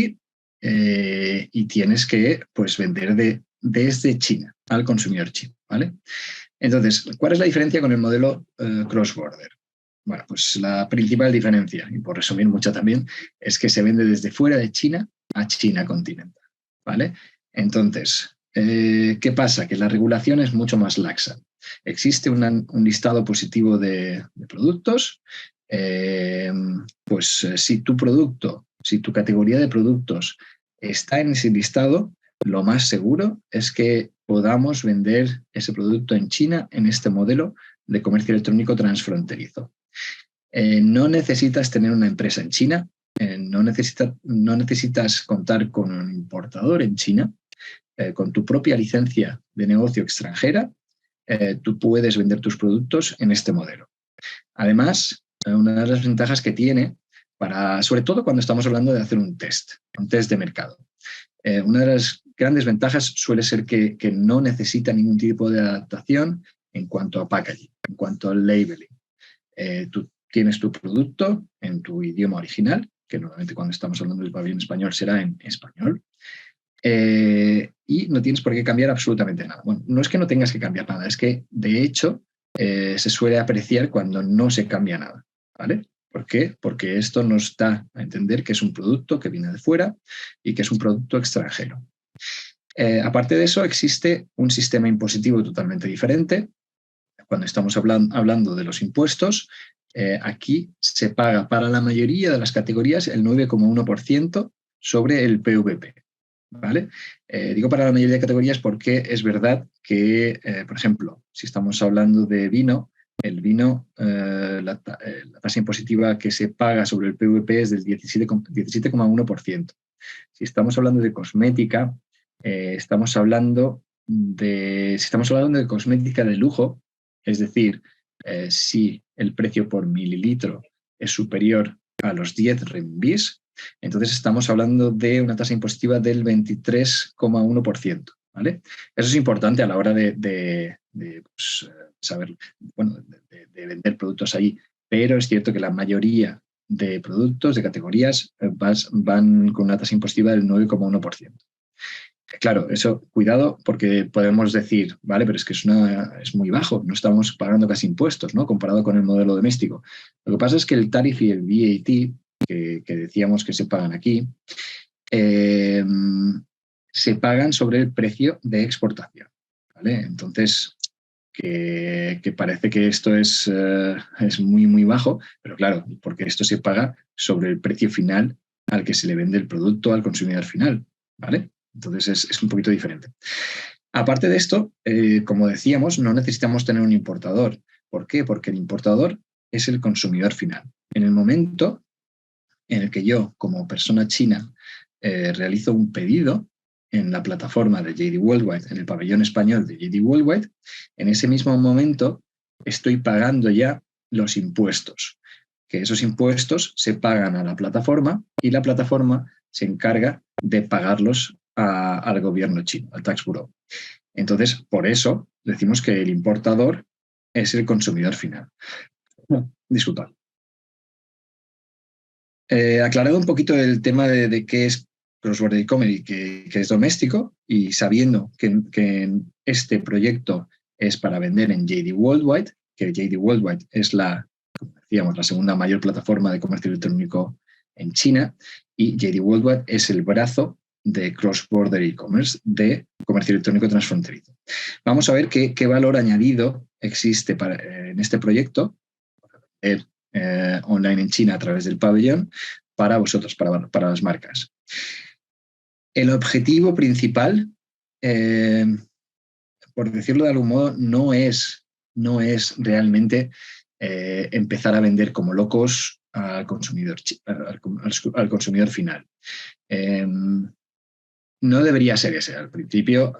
y tienes que pues vender desde China al consumidor chino, ¿vale? Entonces, ¿cuál es la diferencia con el modelo cross-border? Bueno, pues la principal diferencia, y por resumir mucho también, es que se vende desde fuera de China a China continental, ¿vale? Entonces, ¿qué pasa? Que la regulación es mucho más laxa. Existe un listado positivo de productos. Si tu categoría de productos está en ese listado, lo más seguro es que podamos vender ese producto en China en este modelo de comercio electrónico transfronterizo. No necesitas tener una empresa en China, no necesitas contar con un importador en China. Con tu propia licencia de negocio extranjera, tú puedes vender tus productos en este modelo. Además, una de las ventajas que tiene, sobre todo cuando estamos hablando de hacer un test de mercado, una de las grandes ventajas suele ser que no necesita ningún tipo de adaptación en cuanto a packaging, en cuanto al labeling. Tú tienes tu producto en tu idioma original, que normalmente cuando estamos hablando del pabellón español será en español, y no tienes por qué cambiar absolutamente nada. Bueno, no es que no tengas que cambiar nada, es que de hecho se suele apreciar cuando no se cambia nada, ¿vale? ¿Por qué? Porque esto nos da a entender que es un producto que viene de fuera y que es un producto extranjero. Aparte de eso, existe un sistema impositivo totalmente diferente. Cuando estamos hablando de los impuestos, aquí se paga para la mayoría de las categorías el 9,1% sobre el PVP. ¿Vale? Digo para la mayoría de categorías porque es verdad que, por ejemplo, si estamos hablando de vino, el vino, la tasa impositiva que se paga sobre el PVP es del 17,1%. Si estamos hablando de cosmética, estamos hablando de cosmética de lujo, es decir, si el precio por mililitro es superior a los 10 renminbis, entonces estamos hablando de una tasa impositiva del 23,1%, ¿vale? Eso es importante a la hora de saber, bueno, de vender productos ahí, pero es cierto que la mayoría de productos, de categorías, van con una tasa impositiva del 9,1%. Claro, eso, cuidado, porque podemos decir, vale, pero es que es muy bajo, no estamos pagando casi impuestos, ¿no? Comparado con el modelo doméstico. Lo que pasa es que el tariff y el VAT, que decíamos que se pagan aquí, se pagan sobre el precio de exportación, ¿vale? Entonces, que parece que esto es muy, muy bajo, pero claro, porque esto se paga sobre el precio final al que se le vende el producto al consumidor final, ¿vale? Entonces es un poquito diferente. Aparte de esto, como decíamos, no necesitamos tener un importador. ¿Por qué? Porque el importador es el consumidor final. En el momento en el que yo, como persona china, realizo un pedido en la plataforma de JD Worldwide, en el pabellón español de JD Worldwide, en ese mismo momento estoy pagando ya los impuestos, que esos impuestos se pagan a la plataforma y la plataforma se encarga de pagarlos al gobierno chino, al Tax Bureau. Entonces, por eso decimos que el importador es el consumidor final. Disculpa. Aclarado un poquito el tema de qué es cross-border e-commerce y que es doméstico, y sabiendo que este proyecto es para vender en JD Worldwide, que JD Worldwide es como decíamos, la segunda mayor plataforma de comercio electrónico en China, y JD Worldwide es el brazo de cross-border e-commerce, de comercio electrónico transfronterizo. Vamos a ver qué valor añadido existe en este proyecto online en China a través del pabellón para vosotros, para las marcas. El objetivo principal, por decirlo de algún modo, no es realmente empezar a vender como locos al consumidor final. No debería ser ese, en principio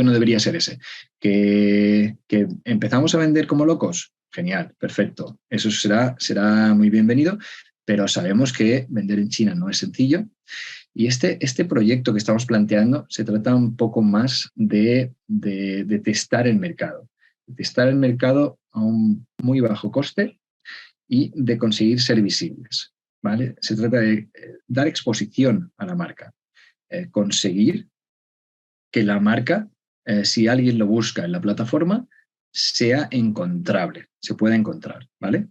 no debería ser ese. ¿Que empezamos a vender como locos? Genial, perfecto. Eso será muy bienvenido, pero sabemos que vender en China no es sencillo. Y este proyecto que estamos planteando se trata un poco más de testar el mercado. Testar el mercado a un muy bajo coste y de conseguir ser visibles, ¿vale? Se trata de dar exposición a la marca. Conseguir que la marca, si alguien lo busca en la plataforma, sea encontrable, se pueda encontrar, ¿vale?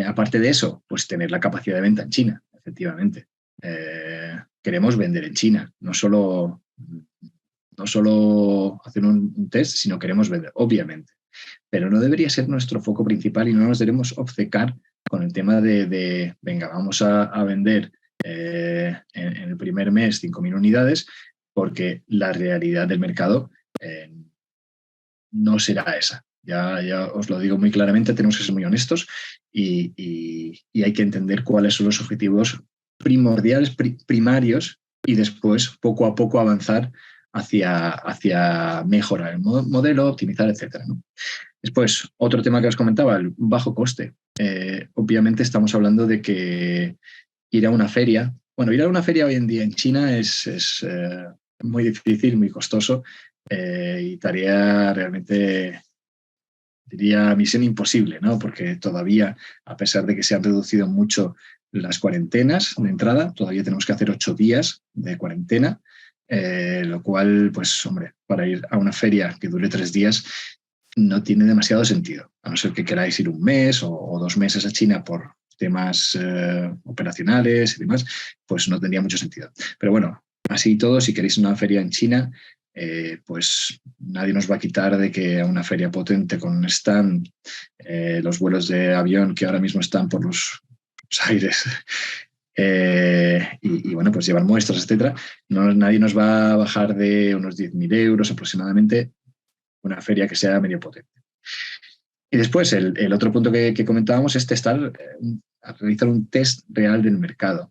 Aparte de eso, pues tener la capacidad de venta en China, efectivamente. Queremos vender en China, no solo hacer un test, sino queremos vender, obviamente. Pero no debería ser nuestro foco principal y no nos debemos obcecar con el tema de venga, vamos a vender en el primer mes 5.000 unidades, porque la realidad del mercado no será esa. Ya os lo digo muy claramente, tenemos que ser muy honestos y hay que entender cuáles son los objetivos primordiales, primarios, y después poco a poco avanzar hacia mejorar el modelo, optimizar, etc., ¿no? Después, otro tema que os comentaba, el bajo coste. Obviamente estamos hablando de que ir a una feria hoy en día en China es muy difícil, muy costoso y tarea realmente, diría, misión imposible, ¿no? Porque todavía, a pesar de que se han reducido mucho las cuarentenas de entrada, todavía tenemos que hacer 8 días de cuarentena, lo cual, pues, hombre, para ir a una feria que dure 3 días no tiene demasiado sentido, a no ser que queráis ir un mes o 2 meses a China por temas operacionales y demás, pues no tendría mucho sentido. Pero bueno, así y todo, si queréis una feria en China, pues nadie nos va a quitar de que a una feria potente con un stand, los vuelos de avión que ahora mismo están por los aires, y bueno, pues llevan muestras, etcétera, nadie nos va a bajar de unos 10.000 euros aproximadamente una feria que sea medio potente. Y después, el otro punto que comentábamos es realizar un test real del mercado.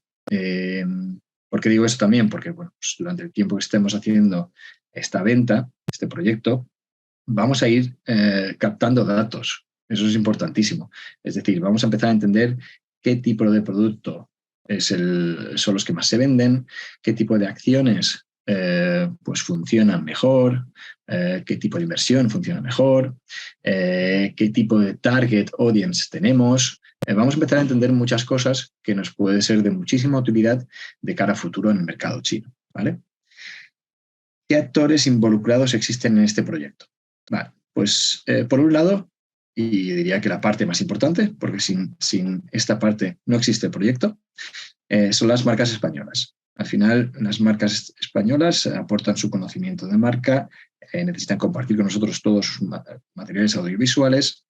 ¿Por qué digo eso también? Porque bueno, pues durante el tiempo que estemos haciendo esta venta, este proyecto, vamos a ir captando datos. Eso es importantísimo. Es decir, vamos a empezar a entender qué tipo de producto son los que más se venden, qué tipo de acciones pues funcionan mejor, qué tipo de inversión funciona mejor, qué tipo de target audience tenemos. Vamos a empezar a entender muchas cosas que nos puede ser de muchísima utilidad de cara a futuro en el mercado chino, ¿vale? ¿Qué actores involucrados existen en este proyecto? Vale, pues por un lado, y diría que la parte más importante, porque sin esta parte no existe el proyecto, son las marcas españolas. Al final, las marcas españolas aportan su conocimiento de marca, necesitan compartir con nosotros todos sus materiales audiovisuales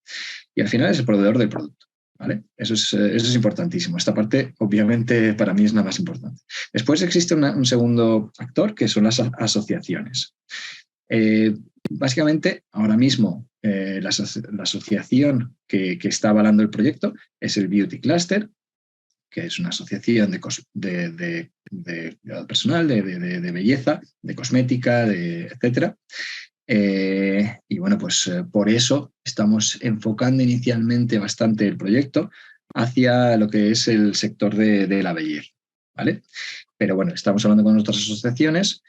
y al final es el proveedor del producto, ¿vale? Eso es importantísimo. Esta parte, obviamente, para mí es la más importante. Después existe un segundo actor, que son las asociaciones. Básicamente, ahora mismo la asociación que está avalando el proyecto es el Beauty Cluster, que es una asociación de cuidado personal, de belleza, de cosmética, etcétera. Y bueno, pues por eso estamos enfocando inicialmente bastante el proyecto hacia lo que es el sector de la belleza, ¿vale? Pero bueno, estamos hablando con otras asociaciones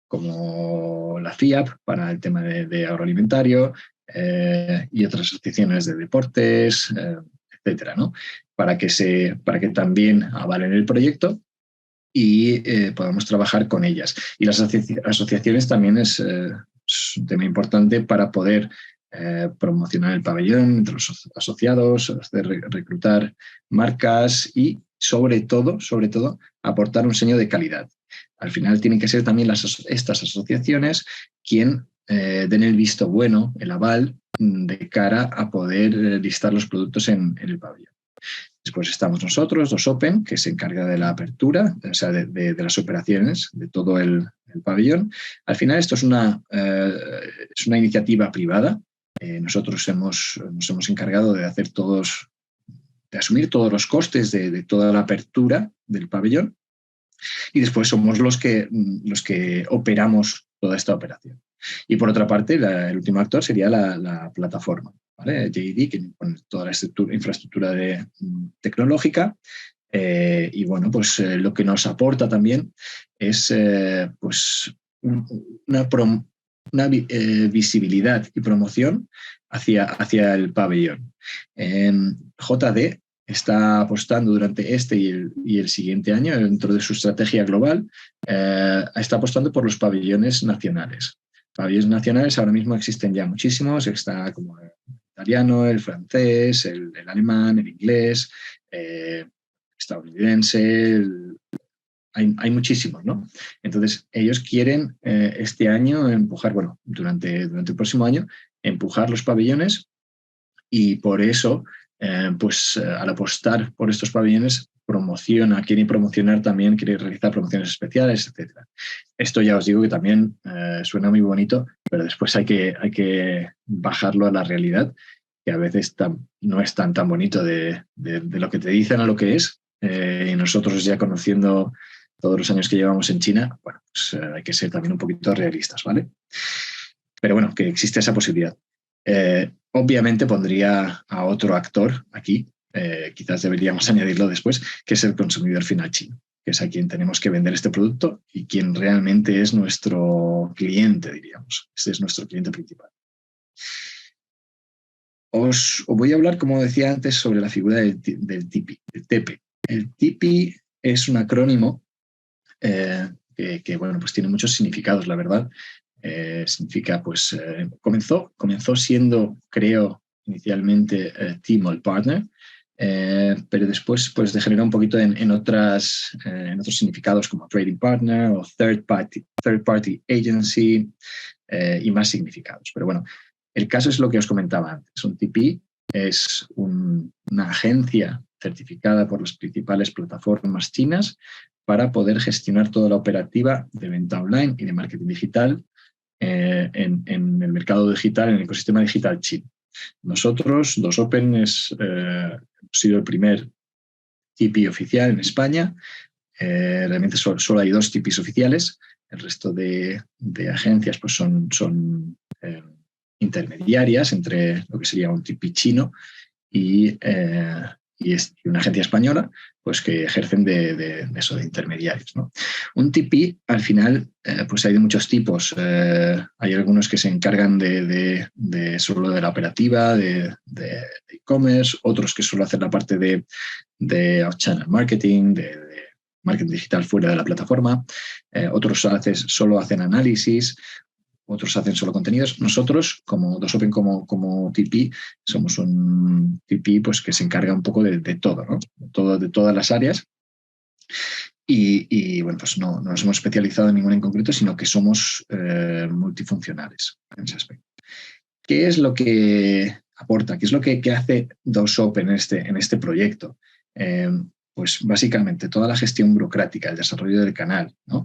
como la FIAP para el tema de agroalimentario y otras asociaciones de deportes, etcétera, ¿no? Para que también avalen el proyecto y podamos trabajar con ellas. Y las asociaciones también es un tema importante para poder promocionar el pabellón entre los asociados, hacer reclutar marcas y sobre todo, aportar un sello de calidad. Al final tienen que ser también estas asociaciones quien den el visto bueno, el aval, de cara a poder listar los productos en el pabellón. Después estamos nosotros, DOSOPEN, que se encarga de la apertura, o sea, de las operaciones de todo el pabellón. Al final esto es una iniciativa privada. Nosotros nos hemos encargado de asumir todos los costes de toda la apertura del pabellón y después somos los que operamos toda esta operación. Y por otra parte, el último actor sería la plataforma, ¿vale? JD, que pone toda la infraestructura tecnológica. Y bueno, pues lo que nos aporta también es pues una visibilidad y promoción hacia el pabellón. JD está apostando durante este y el siguiente año, dentro de su estrategia global, está apostando por los pabellones nacionales. Pabellones nacionales ahora mismo existen ya muchísimos, está como el italiano, el francés, el alemán, el inglés, estadounidense, hay muchísimos, ¿no? Entonces, ellos quieren este año empujar, bueno, durante el próximo año, empujar los pabellones y por eso, pues al apostar por estos pabellones, quiere promocionar también, quiere realizar promociones especiales, etc. Esto ya os digo que también suena muy bonito, pero después hay que bajarlo a la realidad, que a veces no es tan bonito de lo que te dicen a lo que es. Y nosotros ya conociendo todos los años que llevamos en China, bueno, pues hay que ser también un poquito realistas, ¿vale? Pero bueno, que existe esa posibilidad. Obviamente pondría a otro actor aquí, quizás deberíamos añadirlo después, que es el consumidor final chino, que es a quien tenemos que vender este producto y quien realmente es nuestro cliente, diríamos. Este es nuestro cliente principal. Os voy a hablar, como decía antes, sobre la figura del TIPI, el TEPE. El TIPI es un acrónimo que bueno, pues tiene muchos significados, la verdad. Significa, pues, comenzó siendo, creo, inicialmente Team Partner, pero después pues degeneró un poquito en otros significados como Trading Partner o Third Party Agency y más significados. Pero bueno, el caso es lo que os comentaba antes. Un TP es una agencia certificada por las principales plataformas chinas para poder gestionar toda la operativa de venta online y de marketing digital en el mercado digital, en el ecosistema digital chino. Nosotros, DOSOPEN, hemos sido el primer TP oficial en España. Realmente solo hay 2 TPs oficiales. El resto de agencias pues son intermediarias entre lo que sería un TP chino y una agencia española, pues que ejercen de intermediarios, ¿no? Un TP, al final, pues hay de muchos tipos. Hay algunos que se encargan de solo de la operativa, de e-commerce, otros que solo hacen la parte de channel marketing, de marketing digital fuera de la plataforma, otros solo hacen análisis, otros hacen solo contenidos. Nosotros, como DOSOPEN, como TP, somos un TP pues, que se encarga un poco de todo, ¿no? De todas las áreas. Y bueno, pues no nos hemos especializado en ninguna en concreto, sino que somos multifuncionales en ese aspecto. ¿Qué es lo que aporta? ¿Qué es lo que hace DOSOPEN en este proyecto? Pues básicamente toda la gestión burocrática, el desarrollo del canal, ¿no?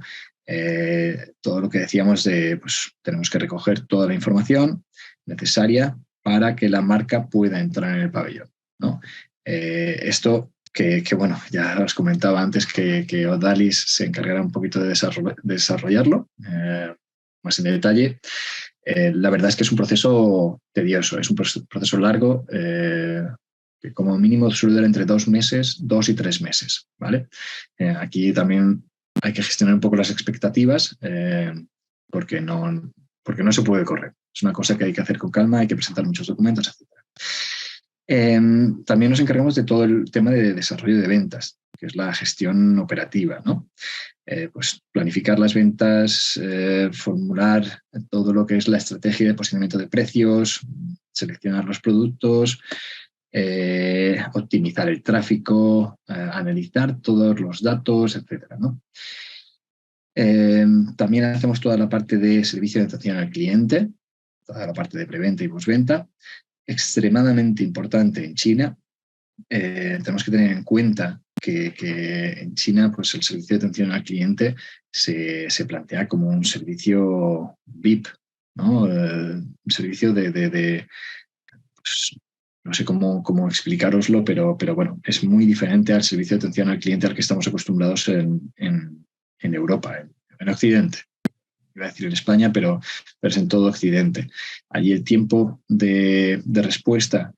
Todo lo que decíamos pues tenemos que recoger toda la información, necesaria para que la marca pueda entrar en el pabellón, ¿no? Esto que, bueno, ya os comentaba antes que Odalis se encargará un poquito de desarrollarlo más en detalle. La verdad es que es un proceso tedioso, es un proceso largo, que como mínimo suele durar entre 2 meses, 2 y 3 meses, ¿vale? Aquí también hay que gestionar un poco las expectativas porque no se puede correr. Es una cosa que hay que hacer con calma, hay que presentar muchos documentos, etc. También nos encargamos de todo el tema de desarrollo de ventas, que es la gestión operativa, ¿no? Pues planificar las ventas, formular todo lo que es la estrategia de posicionamiento de precios, seleccionar los productos, optimizar el tráfico, analizar todos los datos, etcétera, ¿no? También hacemos toda la parte de servicio de atención al cliente, toda la parte de preventa y postventa, extremadamente importante en China. Tenemos que tener en cuenta que en China pues el servicio de atención al cliente se plantea como un servicio VIP, ¿no? Un servicio pues, no sé cómo explicároslo, pero bueno, es muy diferente al servicio de atención al cliente al que estamos acostumbrados en Europa, en Occidente. Iba a decir en España, pero es en todo Occidente. Allí el tiempo de respuesta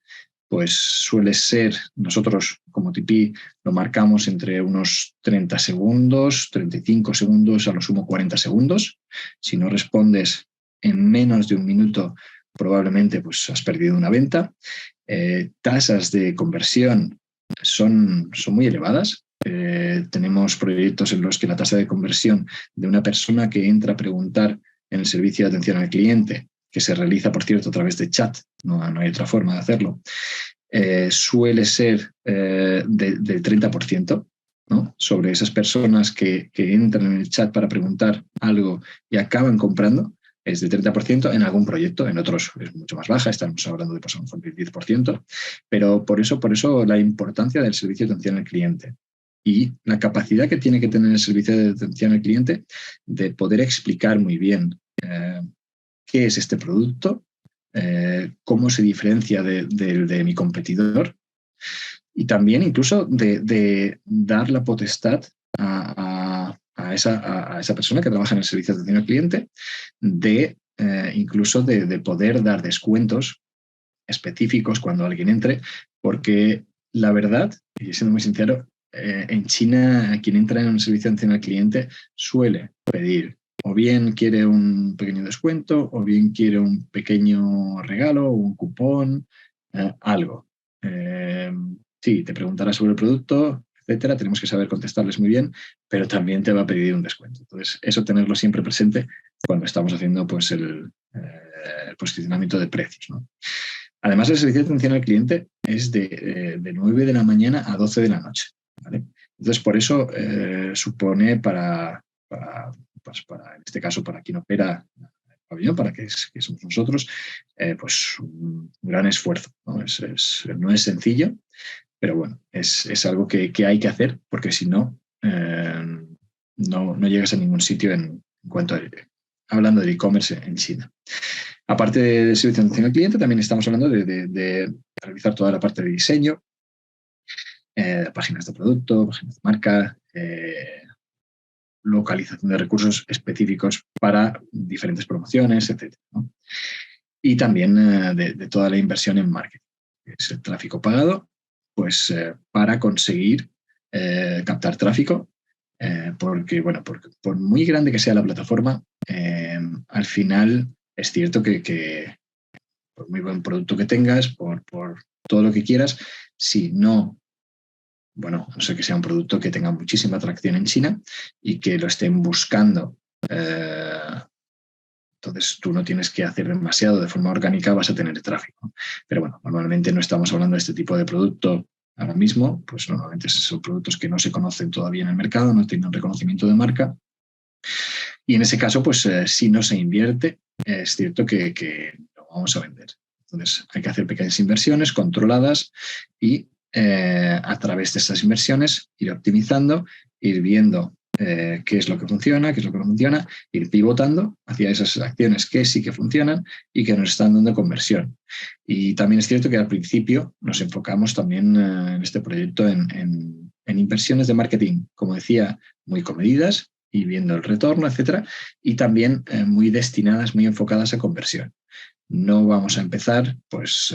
pues suele ser, nosotros como TP lo marcamos entre unos 30 segundos, 35 segundos, a lo sumo 40 segundos. Si no respondes en menos de un minuto, probablemente pues has perdido una venta. Tasas de conversión son muy elevadas. Tenemos proyectos en los que la tasa de conversión de una persona que entra a preguntar en el servicio de atención al cliente, que se realiza, por cierto, a través de chat, no hay otra forma de hacerlo, suele ser del 30%, ¿no? Sobre esas personas que entran en el chat para preguntar algo y acaban comprando, es del 30% en algún proyecto, en otros es mucho más baja, estamos hablando de pues, a lo mejor del 10%, pero por eso la importancia del servicio de atención al cliente y la capacidad que tiene que tener el servicio de atención al cliente de poder explicar muy bien qué es este producto, cómo se diferencia de mi competidor y también incluso de dar la potestad a esa persona que trabaja en el servicio de atención al cliente incluso de poder dar descuentos específicos cuando alguien entre, porque la verdad, y siendo muy sincero, en China quien entra en un servicio de atención al cliente suele pedir o bien quiere un pequeño descuento o bien quiere un pequeño regalo o un cupón, algo. Sí, te preguntará sobre el producto, etcétera. Tenemos que saber contestarles muy bien, pero también te va a pedir un descuento. Entonces, eso tenerlo siempre presente cuando estamos haciendo pues, el posicionamiento de precios, ¿no? Además, el servicio de atención al cliente es de 9 de la mañana a 12 de la noche, ¿vale? Entonces, por eso supone en este caso, para quien opera el pabellón, para que somos nosotros, pues un gran esfuerzo, ¿no? No es sencillo, pero bueno, es algo que hay que hacer, porque si no, no llegas a ningún sitio en cuanto hablando de e-commerce en China. Aparte de servicio de atención al cliente, también estamos hablando de realizar toda la parte de diseño, páginas de producto, páginas de marca, localización de recursos específicos para diferentes promociones, etc., ¿no? Y también de toda la inversión en marketing, que es el tráfico pagado, pues para conseguir captar tráfico, porque por muy grande que sea la plataforma, al final es cierto que por muy buen producto que tengas, por todo lo que quieras, si no, a no ser que sea un producto que tenga muchísima atracción en China y que lo estén buscando, entonces tú no tienes que hacer demasiado de forma orgánica, vas a tener tráfico. Pero bueno, normalmente no estamos hablando de este tipo de producto ahora mismo, pues normalmente son productos que no se conocen todavía en el mercado, no tienen reconocimiento de marca. Y en ese caso, pues si no se invierte, es cierto que lo vamos a vender. Entonces hay que hacer pequeñas inversiones controladas y a través de estas inversiones ir optimizando, ir viendo qué es lo que funciona, qué es lo que no funciona, ir pivotando hacia esas acciones que sí que funcionan y que nos están dando conversión. Y también es cierto que al principio nos enfocamos también en este proyecto en inversiones de marketing, como decía, muy comedidas y viendo el retorno, etcétera, y también muy destinadas, muy enfocadas a conversión. No vamos a empezar pues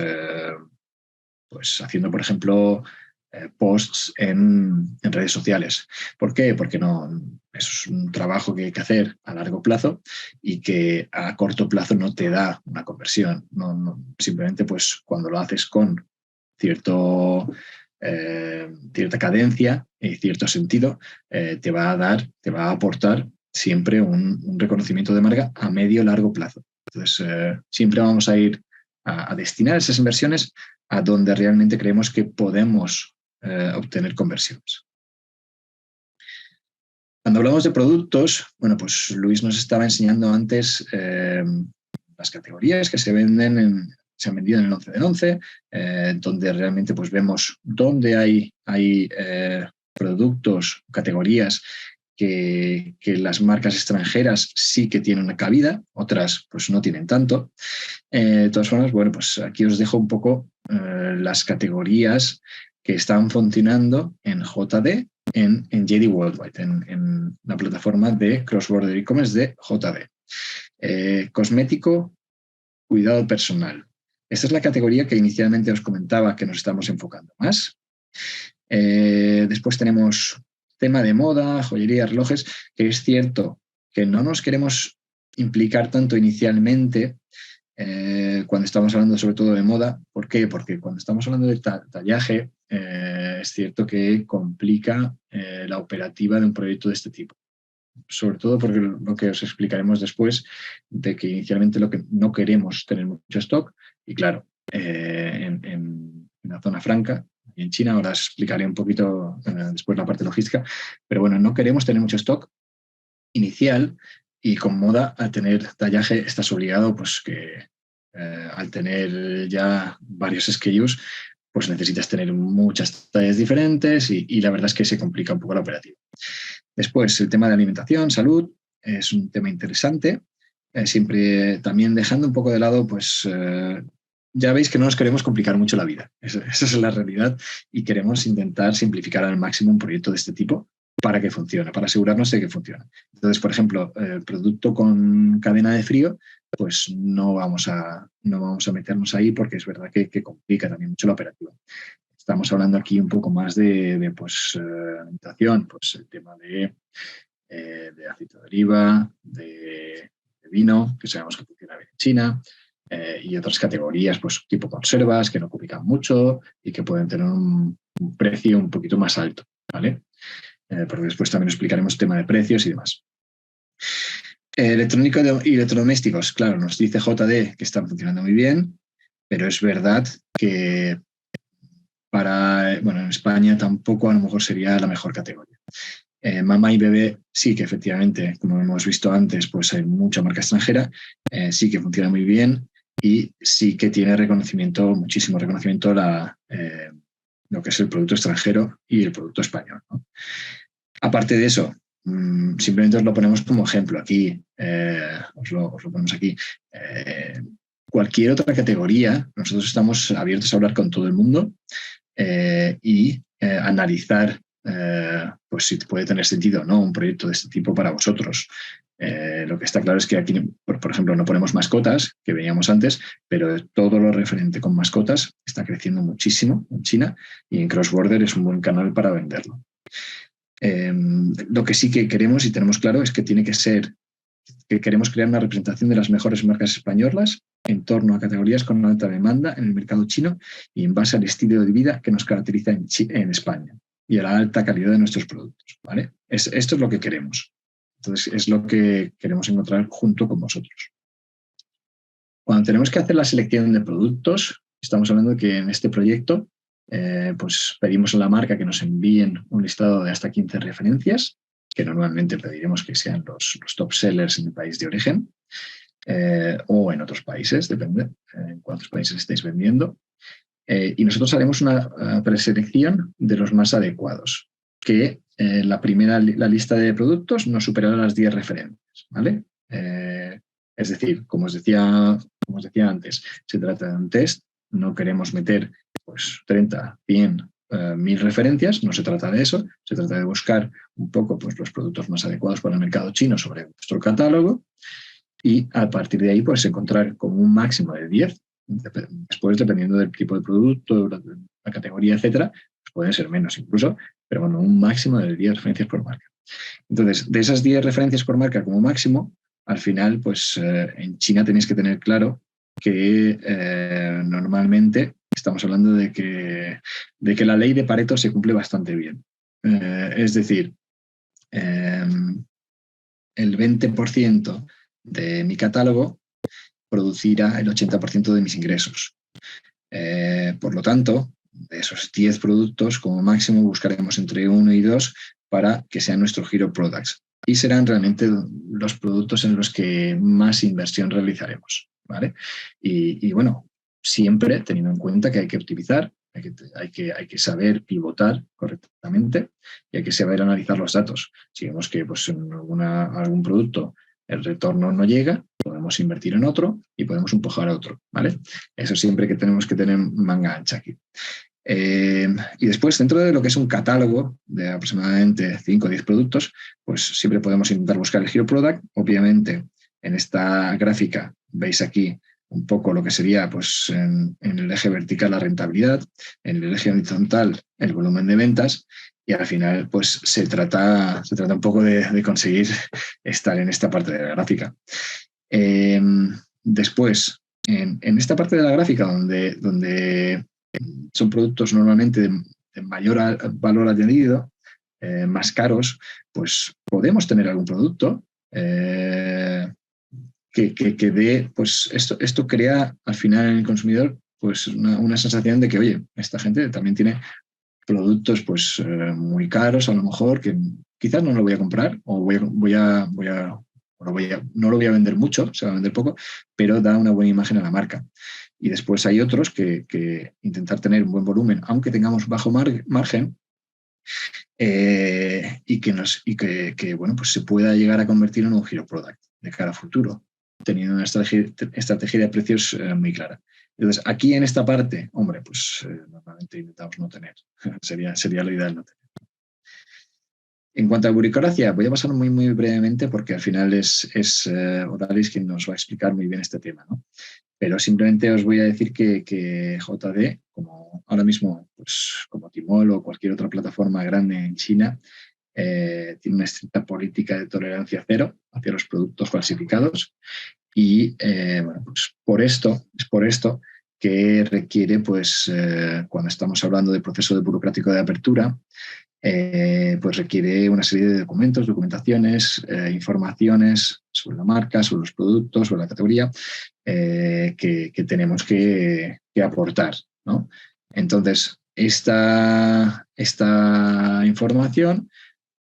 haciendo, por ejemplo, posts en redes sociales. ¿Por qué? Porque no, eso es un trabajo que hay que hacer a largo plazo y que a corto plazo no te da una conversión. Simplemente pues cuando lo haces con cierta cadencia y cierto sentido, te va a aportar siempre un reconocimiento de marca a medio largo plazo. Entonces, siempre vamos a ir a destinar esas inversiones a donde realmente creemos que podemos obtener conversiones. Cuando hablamos de productos, bueno, pues Luis nos estaba enseñando antes las categorías que se han vendido en el 11 del 11, donde realmente pues vemos dónde hay productos, categorías que las marcas extranjeras sí que tienen una cabida, otras pues no tienen tanto. De todas formas, bueno, pues aquí os dejo un poco las categorías que están funcionando en JD, en JD Worldwide, en la plataforma de cross-border e-commerce de JD. Cosmético, cuidado personal. Esta es la categoría que inicialmente os comentaba que nos estamos enfocando más. Después tenemos tema de moda, joyería, relojes, que es cierto que no nos queremos implicar tanto inicialmente cuando estamos hablando sobre todo de moda. ¿Por qué? Porque cuando estamos hablando de tallaje, es cierto que complica la operativa de un proyecto de este tipo. Sobre todo porque lo que os explicaremos después, de que inicialmente lo que no queremos tener mucho stock, y claro, en la zona franca, y en China, ahora os explicaré un poquito después la parte logística, pero bueno, no queremos tener mucho stock inicial, y con moda, al tener tallaje, estás obligado pues que al tener ya varios SKUs, pues necesitas tener muchas tallas diferentes y la verdad es que se complica un poco la operativa. Después, el tema de alimentación, salud, es un tema interesante. Siempre también dejando un poco de lado, pues ya veis que no nos queremos complicar mucho la vida. Esa es la realidad y queremos intentar simplificar al máximo un proyecto de este tipo para que funcione, para asegurarnos de que funciona. Entonces, por ejemplo, el producto con cadena de frío, pues no vamos a meternos ahí porque es verdad que complica también mucho la operativa. Estamos hablando aquí un poco más de alimentación, pues el tema de aceite de oliva, de vino, que sabemos que funciona bien en China, y otras categorías, pues tipo conservas, que no complican mucho y que pueden tener un precio un poquito más alto, ¿vale? Porque después también explicaremos el tema de precios y demás. Electrónica y electrodomésticos, claro, nos dice JD que están funcionando muy bien, pero es verdad que en España tampoco a lo mejor sería la mejor categoría. Mamá y bebé sí que efectivamente, como hemos visto antes, pues hay mucha marca extranjera, sí que funciona muy bien y sí que tiene muchísimo reconocimiento lo que es el producto extranjero y el producto español, ¿no? Aparte de eso, simplemente os lo ponemos como ejemplo aquí, os lo ponemos aquí. Cualquier otra categoría, nosotros estamos abiertos a hablar con todo el mundo y analizar pues si puede tener sentido o no un proyecto de este tipo para vosotros. Lo que está claro es que aquí, por ejemplo, no ponemos mascotas, que veíamos antes, pero todo lo referente con mascotas está creciendo muchísimo en China y en cross-border es un buen canal para venderlo. Lo que sí que queremos y tenemos claro es que tiene que ser que queremos crear una representación de las mejores marcas españolas en torno a categorías con alta demanda en el mercado chino y en base al estilo de vida que nos caracteriza en España y a la alta calidad de nuestros productos, ¿vale? Esto es lo que queremos. Entonces, es lo que queremos encontrar junto con vosotros. Cuando tenemos que hacer la selección de productos, estamos hablando de que en este proyecto pues pedimos a la marca que nos envíen un listado de hasta 15 referencias, que normalmente pediremos que sean los top sellers en el país de origen o en otros países, depende en cuántos países estéis vendiendo. Y nosotros haremos una preselección de los más adecuados, que la lista de productos no superará las 10 referencias, ¿vale? Es decir, como os decía antes, se trata de un test, no queremos meter pues 30, 100, 1000 referencias, no se trata de eso, se trata de buscar un poco pues, los productos más adecuados para el mercado chino sobre nuestro catálogo y a partir de ahí pues encontrar como un máximo de 10. Después, dependiendo del tipo de producto, la categoría, etcétera, pues pueden ser menos incluso, pero bueno, un máximo de 10 referencias por marca. Entonces, de esas 10 referencias por marca como máximo, al final, pues en China tenéis que tener claro que normalmente estamos hablando de que la ley de Pareto se cumple bastante bien. Es decir, el 20% de mi catálogo producirá el 80% de mis ingresos. Por lo tanto, de esos 10 productos, como máximo buscaremos entre 1 y 2 para que sean nuestros Hero Products. Y serán realmente los productos en los que más inversión realizaremos, ¿vale? Y bueno, siempre teniendo en cuenta que hay que optimizar, hay que saber pivotar correctamente y hay que saber analizar los datos. Si vemos que pues, en algún producto el retorno no llega, podemos invertir en otro y podemos empujar a otro, ¿vale? Eso siempre que tenemos que tener manga ancha aquí. Y después, dentro de lo que es un catálogo de aproximadamente 5 o 10 productos, pues siempre podemos intentar buscar el Hero Product. Obviamente, en esta gráfica veis aquí un poco lo que sería pues, en el eje vertical la rentabilidad, en el eje horizontal el volumen de ventas y al final pues, se trata un poco de conseguir estar en esta parte de la gráfica. Después, en esta parte de la gráfica donde son productos normalmente de mayor valor añadido, más caros, pues podemos tener algún producto que dé, pues esto crea al final en el consumidor pues una sensación de que, oye, esta gente también tiene productos pues muy caros a lo mejor, que quizás no lo voy a comprar o no lo voy a vender mucho, se va a vender poco, pero da una buena imagen a la marca. Y después hay otros que intentar tener un buen volumen, aunque tengamos bajo margen, y que bueno, pues se pueda llegar a convertir en un Hero Product de cara a futuro, teniendo una estrategia de precios muy clara. Entonces, aquí en esta parte, hombre, pues normalmente intentamos no tener. sería lo ideal no tener. En cuanto a burocracia, voy a pasar muy, muy brevemente porque al final es Odalis quien nos va a explicar muy bien este tema, ¿no? Pero simplemente os voy a decir que JD, como ahora mismo, pues como Tmall o cualquier otra plataforma grande en China, tiene una estricta política de tolerancia cero hacia los productos falsificados y bueno, pues es por esto que requiere, pues cuando estamos hablando del proceso burocrático de apertura, pues requiere una serie de documentos, documentaciones, informaciones sobre la marca, sobre los productos, sobre la categoría, que tenemos que aportar, ¿no? Entonces, esta información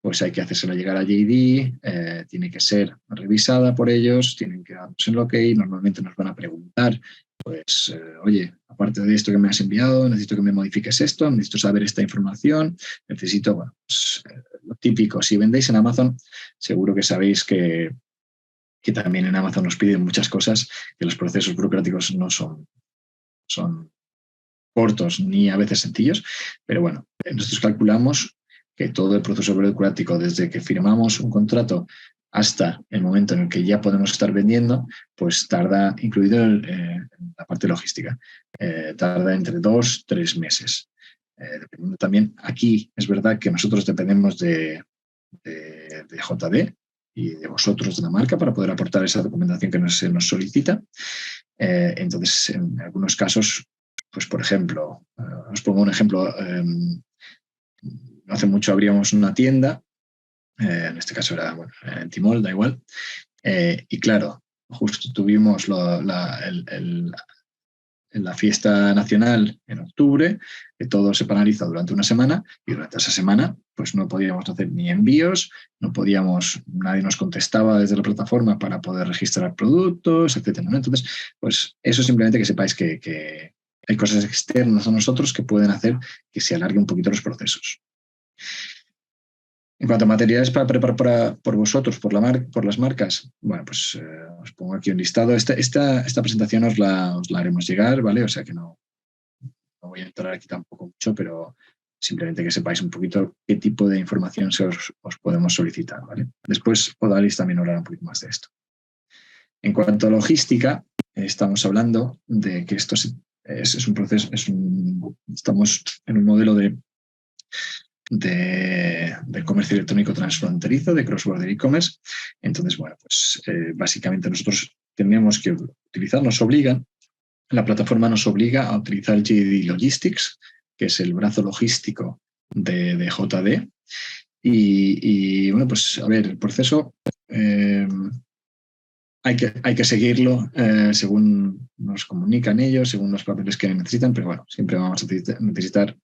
pues hay que hacérsela llegar a JD, tiene que ser revisada por ellos, tienen que darnos el ok, normalmente nos van a preguntar, pues, oye, aparte de esto que me has enviado, necesito que me modifiques esto, necesito saber esta información, necesito, bueno, pues, lo típico. Si vendéis en Amazon, seguro que sabéis que también en Amazon nos piden muchas cosas, que los procesos burocráticos no son cortos ni a veces sencillos, pero bueno, nosotros calculamos que todo el proceso burocrático, desde que firmamos un contrato hasta el momento en el que ya podemos estar vendiendo, pues tarda, incluido la parte logística, tarda entre 2-3 meses. Dependiendo también, aquí es verdad que nosotros dependemos de JD y de vosotros de la marca para poder aportar esa documentación que se nos solicita. Entonces, en algunos casos, pues por ejemplo, os pongo un ejemplo, no hace mucho abríamos una tienda, en este caso era en Tmall, da igual, y claro, justo tuvimos la fiesta nacional en octubre, que todo se paraliza durante una semana y durante esa semana pues no podíamos hacer ni envíos, nadie nos contestaba desde la plataforma para poder registrar productos, etcétera, ¿no? Entonces, pues eso simplemente que sepáis que hay cosas externas a nosotros que pueden hacer que se alargue un poquito los procesos. En cuanto a materiales para preparar por vosotros, por las marcas, bueno, pues os pongo aquí un listado. Esta presentación os la haremos llegar, ¿vale? O sea que no voy a entrar aquí tampoco mucho, pero simplemente que sepáis un poquito qué tipo de información os podemos solicitar, ¿vale? Después Odalis también hablará un poquito más de esto. En cuanto a logística, estamos hablando de que esto es un proceso, estamos en un modelo de comercio electrónico transfronterizo, de cross-border e-commerce. Entonces, bueno, pues básicamente nosotros tenemos que utilizar, la plataforma nos obliga a utilizar JD Logistics, que es el brazo logístico de JD. Y bueno, pues a ver, el proceso hay que seguirlo según nos comunican ellos, según los papeles que necesitan, pero bueno, siempre vamos a necesitar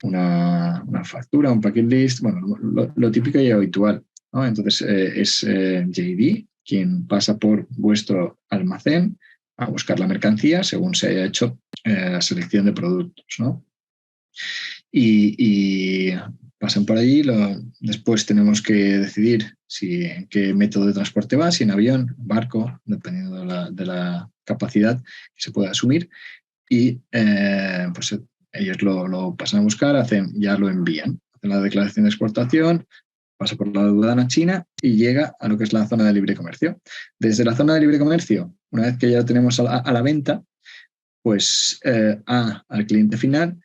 una factura, un packet list, bueno, lo típico y habitual, ¿no? Entonces es JD quien pasa por vuestro almacén a buscar la mercancía según se haya hecho la selección de productos, ¿no? Y pasan por allí, después tenemos que decidir en qué método de transporte va, si en avión, barco, dependiendo de la capacidad que se pueda asumir, y pues ellos lo pasan a buscar, ya lo envían, hacen la declaración de exportación, pasa por la aduana china y llega a lo que es la zona de libre comercio. Desde la zona de libre comercio, una vez que ya lo tenemos a la venta, pues al cliente final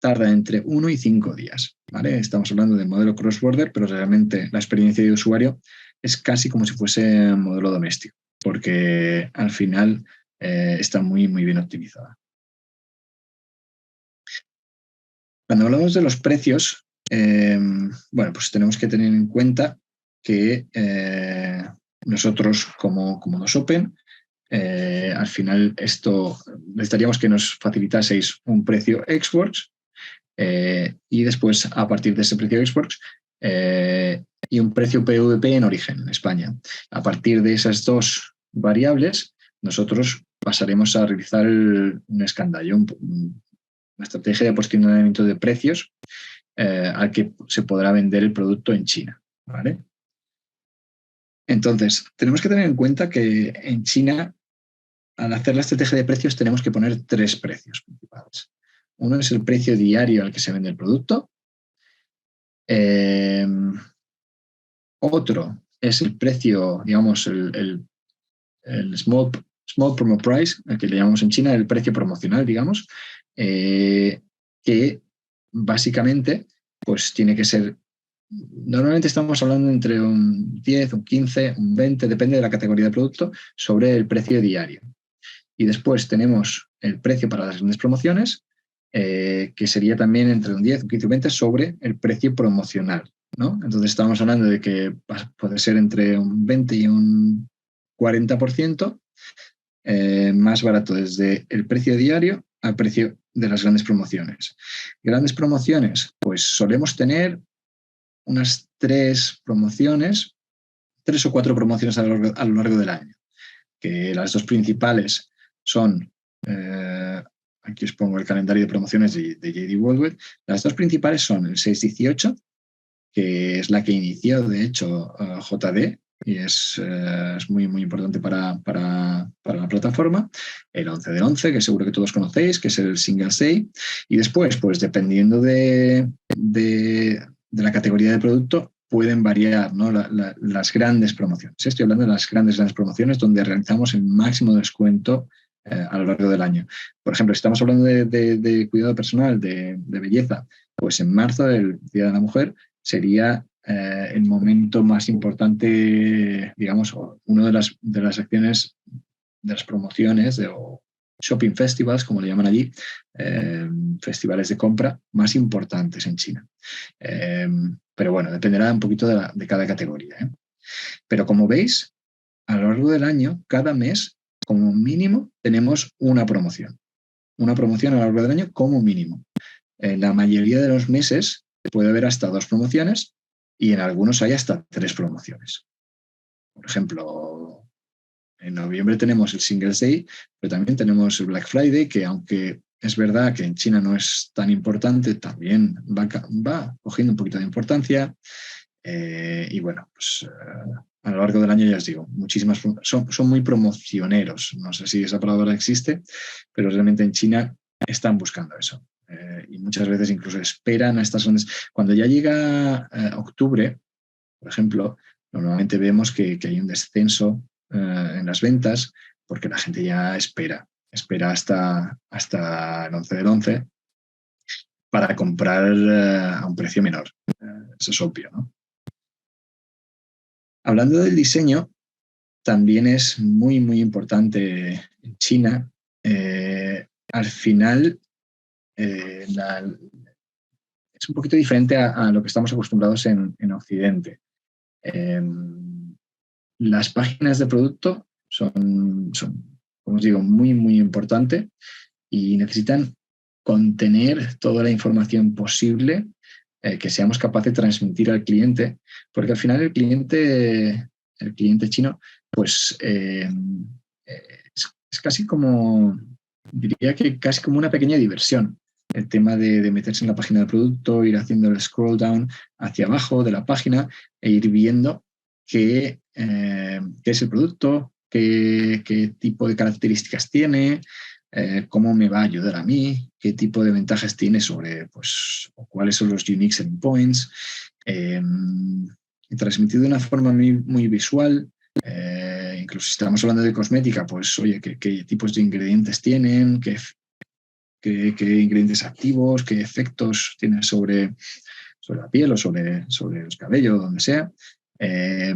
tarda entre 1 y 5 días, ¿vale? Estamos hablando del modelo cross-border, pero realmente la experiencia de usuario es casi como si fuese un modelo doméstico, porque al final está muy, muy bien optimizada. Cuando hablamos de los precios, bueno, pues tenemos que tener en cuenta que nosotros como Dosopen, al final necesitaríamos que nos facilitaseis un precio Xworks y después a partir de ese precio Xworks y un precio PVP en origen, en España. A partir de esas dos variables, nosotros pasaremos a realizar un escandallo, una estrategia de posicionamiento de precios al que se podrá vender el producto en China, ¿vale? Entonces, tenemos que tener en cuenta que en China, al hacer la estrategia de precios, tenemos que poner 3 precios principales. Uno es el precio diario al que se vende el producto. Otro es el precio, digamos, el small promo price, el que le llamamos en China el precio promocional, digamos, que básicamente pues tiene que ser, normalmente estamos hablando entre un 10, un 15, un 20, depende de la categoría de producto, sobre el precio diario. Y después tenemos el precio para las grandes promociones, que sería también entre un 10, un 15, un 20 sobre el precio promocional, ¿no? Entonces estamos hablando de que puede ser entre un 20 y un 40% más barato desde el precio diario al precio de las grandes promociones. Grandes promociones, pues solemos tener unas 3 promociones, 3 o 4 promociones a lo largo del año, que las 2 principales son, aquí os pongo el calendario de promociones de JD Worldwide, las 2 principales son el 6-18, que es la que inició, de hecho, JD, y es muy, muy importante para la plataforma. El 11 del 11, que seguro que todos conocéis, que es el Singles Day. Y después, pues dependiendo de la categoría de producto, pueden variar, ¿no? Las grandes promociones. Estoy hablando de las grandes promociones donde realizamos el máximo descuento a lo largo del año. Por ejemplo, si estamos hablando de cuidado personal, de belleza, pues en marzo, el Día de la Mujer, sería el momento más importante, digamos, una de las acciones, de las promociones o shopping festivals, como le llaman allí, festivales de compra más importantes en China. Pero bueno, dependerá un poquito de cada categoría, ¿eh? Pero como veis, a lo largo del año, cada mes, como mínimo, tenemos una promoción. Una promoción a lo largo del año como mínimo. En la mayoría de los meses puede haber hasta 2 promociones y en algunos hay hasta 3 promociones. Por ejemplo, en noviembre tenemos el Singles Day, pero también tenemos el Black Friday, que aunque es verdad que en China no es tan importante, también va cogiendo un poquito de importancia. Y bueno, pues a lo largo del año, ya os digo, muchísimas son muy promocioneros. No sé si esa palabra existe, pero realmente en China están buscando eso. Y muchas veces incluso esperan a estas grandes... Cuando ya llega octubre, por ejemplo, normalmente vemos que hay un descenso en las ventas porque la gente ya espera hasta el 11 del 11 para comprar a un precio menor. Eso es obvio, ¿no? Hablando del diseño, también es muy, muy importante en China. Al final, es un poquito diferente a lo que estamos acostumbrados en Occidente. Las páginas de producto son, como os digo, muy, muy importantes y necesitan contener toda la información posible que seamos capaces de transmitir al cliente, porque al final el cliente chino, pues es casi como, diría que casi como una pequeña diversión. El tema de meterse en la página del producto, ir haciendo el scroll down hacia abajo de la página e ir viendo qué es el producto, qué tipo de características tiene, cómo me va a ayudar a mí, qué tipo de ventajas tiene sobre, pues, cuáles son los unique selling points, transmitido de una forma muy, muy visual. Incluso si estamos hablando de cosmética, pues, oye, qué tipos de ingredientes tienen, qué ingredientes activos, qué efectos tienen sobre la piel o sobre el cabello, donde sea.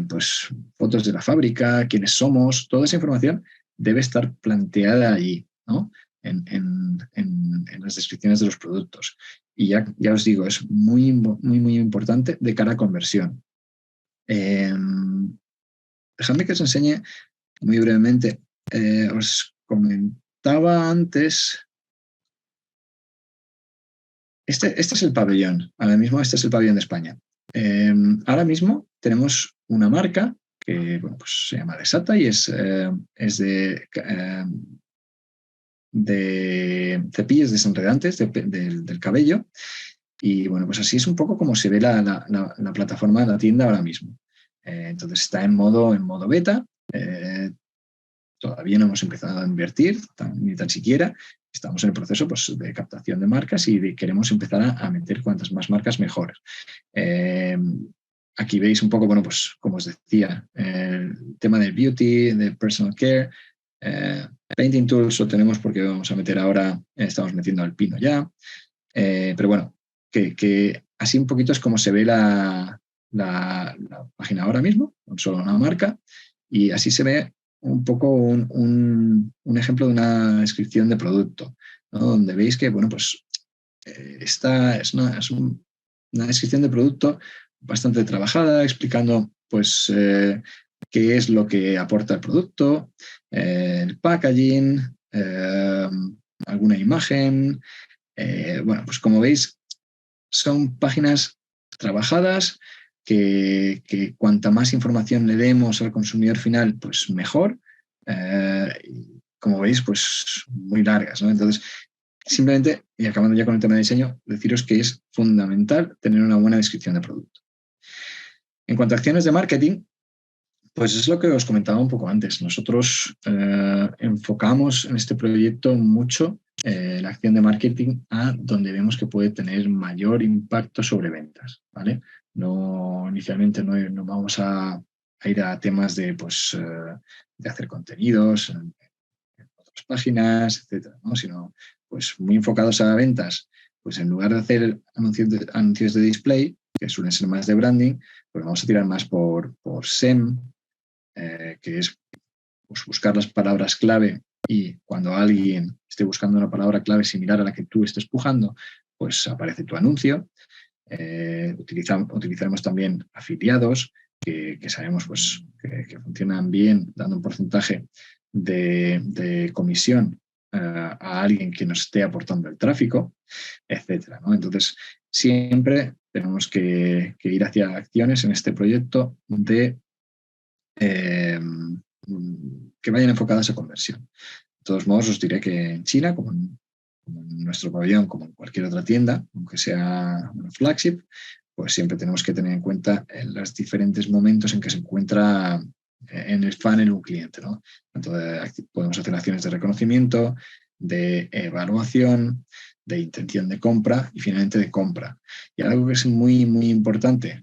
Pues fotos de la fábrica, quiénes somos, toda esa información debe estar planteada allí, ¿no? En las descripciones de los productos. Y ya os digo, es muy, muy, muy importante de cara a conversión. Dejadme que os enseñe muy brevemente. Os comentaba antes. Este es el pabellón. Ahora mismo este es el pabellón de España. Ahora mismo tenemos una marca que bueno, pues se llama Desata y es de cepillos desenredantes del cabello. Y bueno, pues así es un poco como se ve la plataforma de la tienda ahora mismo. Entonces está en modo beta. Todavía no hemos empezado a invertir, ni tan siquiera. Estamos en el proceso pues, de captación de marcas y queremos empezar a meter cuantas más marcas mejor. Aquí veis un poco, bueno, pues como os decía, el tema del beauty, de personal care. Painting tools lo tenemos porque vamos a meter ahora, estamos metiendo alpino ya. Pero bueno, que así un poquito es como se ve la página ahora mismo, con solo una marca, y así se ve un poco un ejemplo de una descripción de producto, ¿no? Donde veis que, bueno, pues esta es una descripción de producto bastante trabajada, explicando pues qué es lo que aporta el producto, el packaging, alguna imagen. Bueno, pues como veis, son páginas trabajadas que cuanta más información le demos al consumidor final, pues mejor. Como veis, pues muy largas, ¿no? Entonces, simplemente, y acabando ya con el tema de diseño, deciros que es fundamental tener una buena descripción de producto. En cuanto a acciones de marketing, pues es lo que os comentaba un poco antes. Nosotros enfocamos en este proyecto mucho la acción de marketing a donde vemos que puede tener mayor impacto sobre ventas, ¿vale? Inicialmente no vamos a ir a temas de, pues, de hacer contenidos en otras páginas, etcétera, ¿no? Sino pues muy enfocados a ventas. Pues en lugar de hacer anuncios de display, que suelen ser más de branding, pues vamos a tirar más por SEM, que es pues, buscar las palabras clave y cuando alguien esté buscando una palabra clave similar a la que tú estés pujando, pues aparece tu anuncio. Utilizaremos también afiliados que sabemos pues, que funcionan bien, dando un porcentaje de comisión a alguien que nos esté aportando el tráfico, etcétera, ¿no? Entonces, siempre tenemos que ir hacia acciones en este proyecto de que vayan enfocadas a conversión. De todos modos, os diré que en China, como en nuestro pabellón, como en cualquier otra tienda, aunque sea una flagship, pues siempre tenemos que tener en cuenta los diferentes momentos en que se encuentra en el funnel un cliente, ¿no? Entonces, podemos hacer acciones de reconocimiento, de evaluación, de intención de compra y finalmente de compra. Y algo que es muy, muy importante,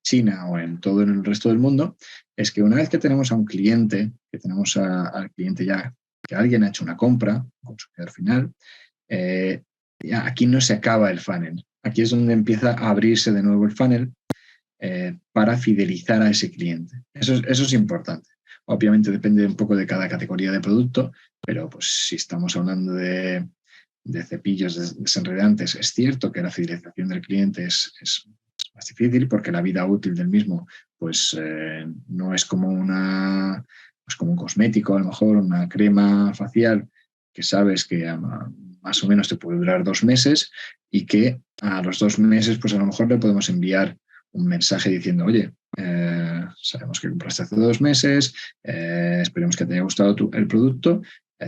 China o en todo el resto del mundo, es que una vez que tenemos a un cliente, que tenemos al cliente ya, que alguien ha hecho una compra, un consumidor final, ya aquí no se acaba el funnel. Aquí es donde empieza a abrirse de nuevo el funnel para fidelizar a ese cliente. Eso es importante. Obviamente depende un poco de cada categoría de producto, pero pues si estamos hablando de cepillos desenredantes, es cierto que la fidelización del cliente es más difícil porque la vida útil del mismo pues no es como como un cosmético, a lo mejor una crema facial que sabes que más o menos te puede durar 2 meses y que a los 2 meses pues a lo mejor le podemos enviar un mensaje diciendo, oye, sabemos que compraste hace 2 meses, esperemos que te haya gustado el producto,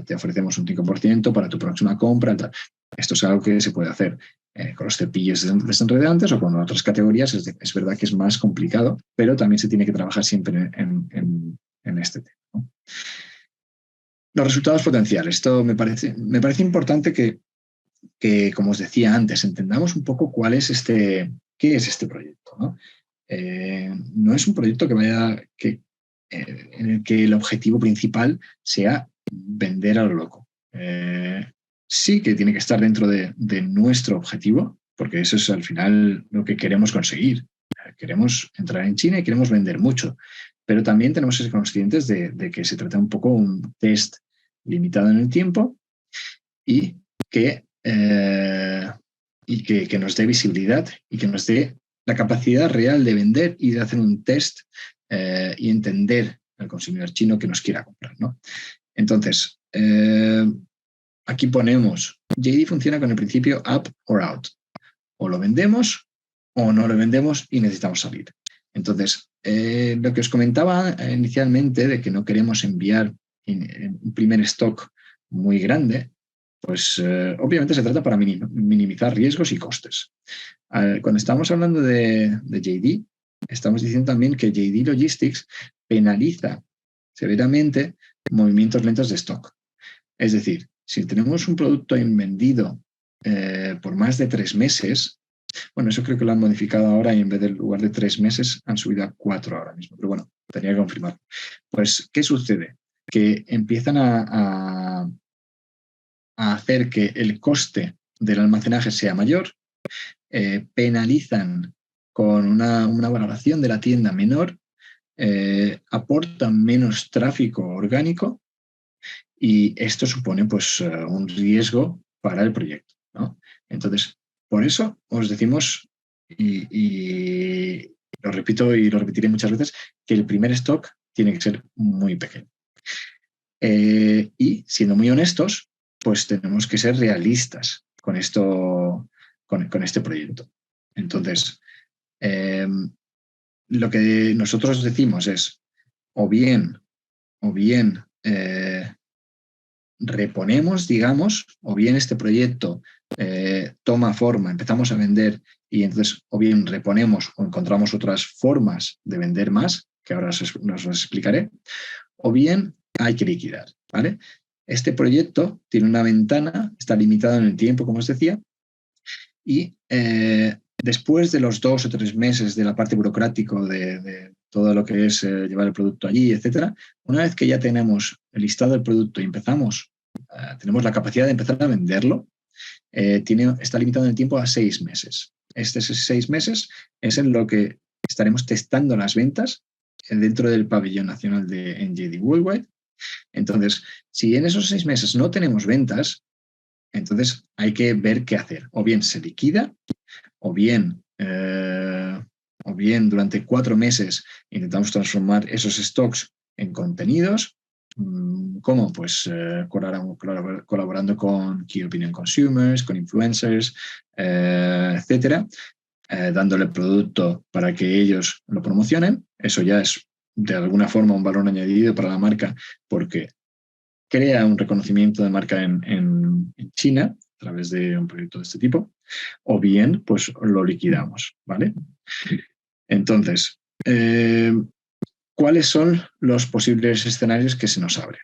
te ofrecemos un 5% para tu próxima compra. Tal. Esto es algo que se puede hacer con los cepillos desenredantes o con otras categorías. Es verdad que es más complicado, pero también se tiene que trabajar siempre en este tema, ¿no? Los resultados potenciales. Esto me parece importante que, como os decía antes, entendamos un poco qué es este proyecto, ¿no? No es un proyecto en el que el objetivo principal sea vender a lo loco. Sí que tiene que estar dentro de nuestro objetivo, porque eso es al final lo que queremos conseguir. Queremos entrar en China y queremos vender mucho, pero también tenemos que ser conscientes de que se trata un poco de un test limitado en el tiempo y que nos dé visibilidad y que nos dé la capacidad real de vender y de hacer un test y entender al consumidor chino que nos quiera comprar, ¿no? Entonces, aquí ponemos, JD funciona con el principio up or out. O lo vendemos o no lo vendemos y necesitamos salir. Entonces, lo que os comentaba inicialmente de que no queremos enviar un primer stock muy grande, pues obviamente se trata para minimizar riesgos y costes. Cuando estamos hablando de JD, estamos diciendo también que JD Logistics penaliza severamente movimientos lentos de stock. Es decir, si tenemos un producto vendido por más de 3 meses, bueno, eso creo que lo han modificado ahora y en vez del lugar de 3 meses han subido a 4 ahora mismo, pero bueno, tenía que confirmar. Pues, ¿qué sucede? Que empiezan a hacer que el coste del almacenaje sea mayor, penalizan con una valoración de la tienda menor, aportan menos tráfico orgánico y esto supone pues un riesgo para el proyecto, ¿no? Entonces, por eso os decimos, y lo repito y lo repetiré muchas veces, que el primer stock tiene que ser muy pequeño. Y siendo muy honestos, pues tenemos que ser realistas con este proyecto. Entonces, lo que nosotros decimos es o bien reponemos, digamos, o bien este proyecto toma forma, empezamos a vender y entonces o bien reponemos o encontramos otras formas de vender más, que ahora os explicaré, o bien hay que liquidar, ¿vale? Este proyecto tiene una ventana, está limitado en el tiempo, como os decía, y después de los 2 o 3 meses de la parte burocrática de todo lo que es llevar el producto allí, etcétera, una vez que ya tenemos el listado del producto y tenemos la capacidad de empezar a venderlo, está limitado en el tiempo a 6 meses. Estos 6 meses es en lo que estaremos testando las ventas dentro del pabellón nacional de JD Worldwide. Entonces, si en esos 6 meses no tenemos ventas, entonces hay que ver qué hacer. O bien se liquida, o bien durante 4 meses intentamos transformar esos stocks en contenidos. ¿Cómo? Pues colaborando con Key Opinion Consumers, con influencers, etcétera, dándole producto para que ellos lo promocionen. Eso ya es de alguna forma un valor añadido para la marca porque crea un reconocimiento de marca en China a través de un proyecto de este tipo. o bien pues lo liquidamos, ¿vale? Entonces, ¿cuáles son los posibles escenarios que se nos abren?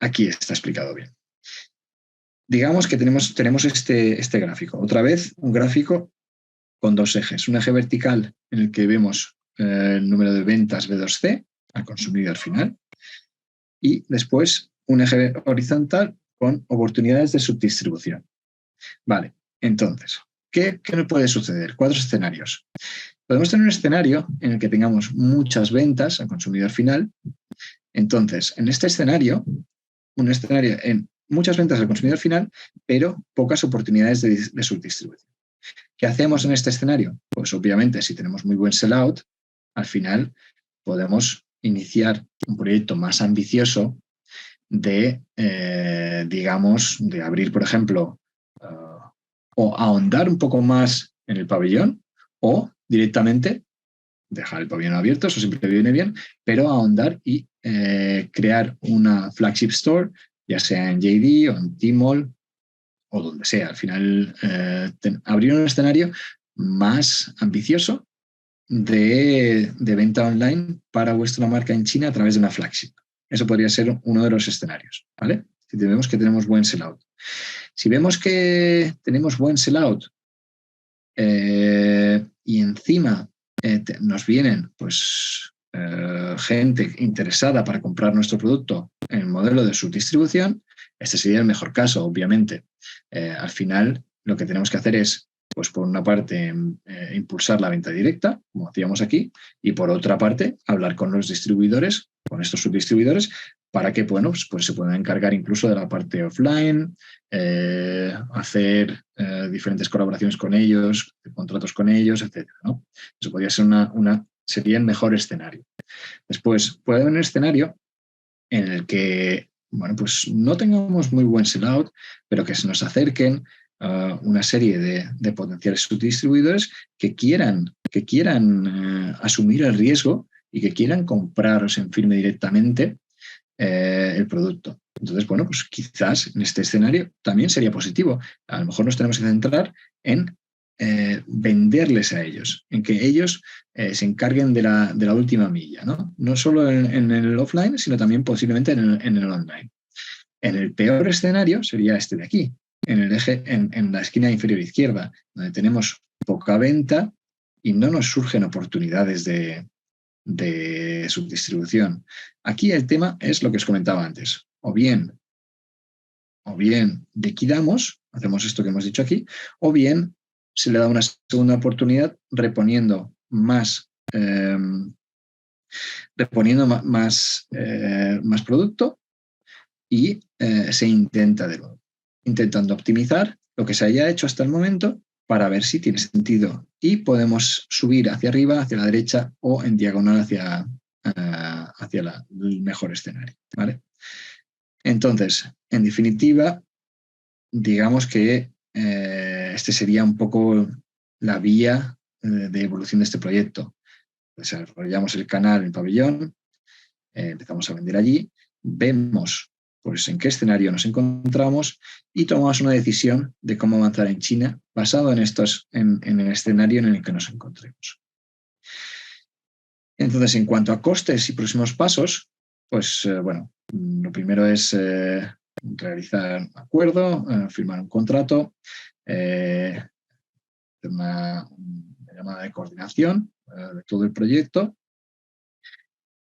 Aquí está explicado bien. Digamos que tenemos este gráfico. Otra vez, un gráfico con dos ejes. Un eje vertical en el que vemos el número de ventas B2C al consumidor final, y después un eje horizontal con oportunidades de subdistribución. Vale, entonces, ¿qué nos puede suceder? 4 escenarios. Podemos tener un escenario en el que tengamos muchas ventas al consumidor final. Entonces, en este escenario, un escenario en muchas ventas al consumidor final, pero pocas oportunidades de subdistribución. ¿Qué hacemos en este escenario? Pues obviamente, si tenemos muy buen sell-out, al final podemos iniciar un proyecto más ambicioso de, digamos, de abrir, por ejemplo, o ahondar un poco más en el pabellón, o directamente dejar el pabellón abierto, eso siempre viene bien, pero ahondar y crear una flagship store, ya sea en JD o en Tmall o donde sea. Al final, abrir un escenario más ambicioso de venta online para vuestra marca en China a través de una flagship. Eso podría ser uno de los escenarios, ¿vale? Si vemos que tenemos buen sellout. Si vemos que tenemos buen sellout y encima nos vienen pues gente interesada para comprar nuestro producto en el modelo de subdistribución, este sería el mejor caso, obviamente. Al final, lo que tenemos que hacer es, pues por una parte, impulsar la venta directa, como hacíamos aquí, y por otra parte, hablar con los distribuidores, con estos subdistribuidores, para que, bueno, pues se puedan encargar incluso de la parte offline, hacer diferentes colaboraciones con ellos, contratos con ellos, etc., ¿no? Eso podría ser sería el mejor escenario. Después, puede haber un escenario en el que, bueno, pues no tengamos muy buen sellout, pero que se nos acerquen una serie de potenciales subdistribuidores que quieran asumir el riesgo y que quieran compraros en firme directamente el producto. Entonces, bueno, pues quizás en este escenario también sería positivo. A lo mejor nos tenemos que centrar en venderles a ellos, en que ellos se encarguen de la última milla, ¿no? No solo en el offline, sino también posiblemente en el online. En el peor escenario sería este de aquí, en el eje, en la esquina inferior izquierda, donde tenemos poca venta y no nos surgen oportunidades de subdistribución. Aquí el tema es lo que os comentaba antes. O bien liquidamos, hacemos esto que hemos dicho aquí, o bien se le da una segunda oportunidad reponiendo más producto y se intenta de nuevo, intentando optimizar lo que se haya hecho hasta el momento para ver si tiene sentido y podemos subir hacia arriba, hacia la derecha o en diagonal hacia el mejor escenario, ¿vale? Entonces, en definitiva, digamos que este sería un poco la vía de evolución de este proyecto. Desarrollamos el canal en pabellón, empezamos a vender allí, vemos pues en qué escenario nos encontramos y tomamos una decisión de cómo avanzar en China basado en el escenario en el que nos encontremos. Entonces, en cuanto a costes y próximos pasos, pues bueno, lo primero es realizar un acuerdo, firmar un contrato, una llamada de coordinación de todo el proyecto,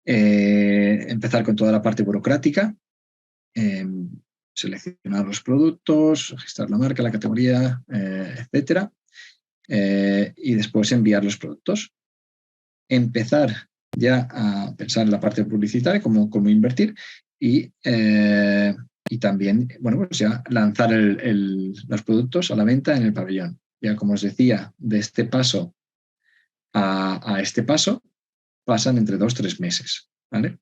empezar con toda la parte burocrática, seleccionar los productos, registrar la marca, la categoría, etcétera, y después enviar los productos. Empezar ya a pensar en la parte publicitaria, cómo invertir y también, bueno, pues ya lanzar los productos a la venta en el pabellón. Ya como os decía, de este paso a este paso pasan entre 2-3 meses, ¿vale?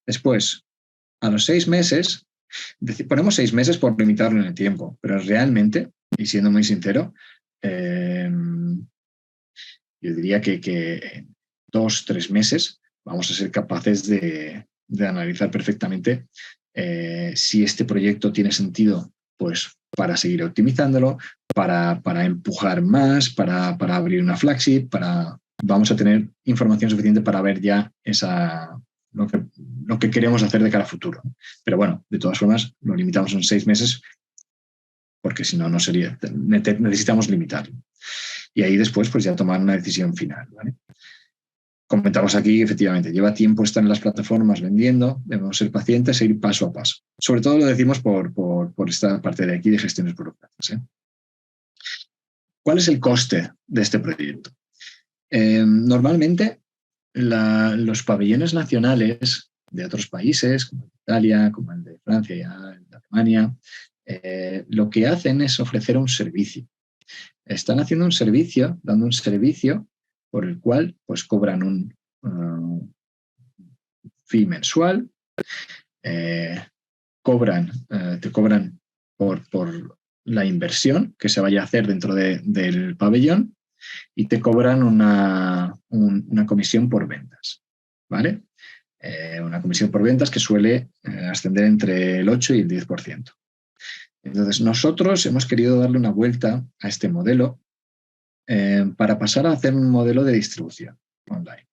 Después, a los 6 meses, ponemos 6 meses por limitarlo en el tiempo, pero realmente, y siendo muy sincero, yo diría que 2-3 meses vamos a ser capaces de analizar perfectamente si este proyecto tiene sentido pues para seguir optimizándolo, para empujar más, para abrir una flagship, vamos a tener información suficiente para ver ya lo que queremos hacer de cara a futuro. Pero bueno, de todas formas, lo limitamos en 6 meses porque si no, no sería, necesitamos limitarlo. Y ahí después pues ya tomar una decisión final, ¿vale? Comentamos aquí, efectivamente, lleva tiempo estar en las plataformas vendiendo, debemos ser pacientes e ir paso a paso. Sobre todo lo decimos por esta parte de aquí de gestiones burocráticas, ¿eh? ¿Cuál es el coste de este proyecto? Normalmente, los pabellones nacionales de otros países, como Italia, como el de Francia, ya el de Alemania, lo que hacen es ofrecer un servicio. Están haciendo un servicio, dando un servicio por el cual pues cobran un fee mensual, te cobran por la inversión que se vaya a hacer dentro del pabellón y te cobran una comisión por ventas, ¿vale? Una comisión por ventas que suele ascender entre el 8 y el 10%. Entonces, nosotros hemos querido darle una vuelta a este modelo para pasar a hacer un modelo de distribución online,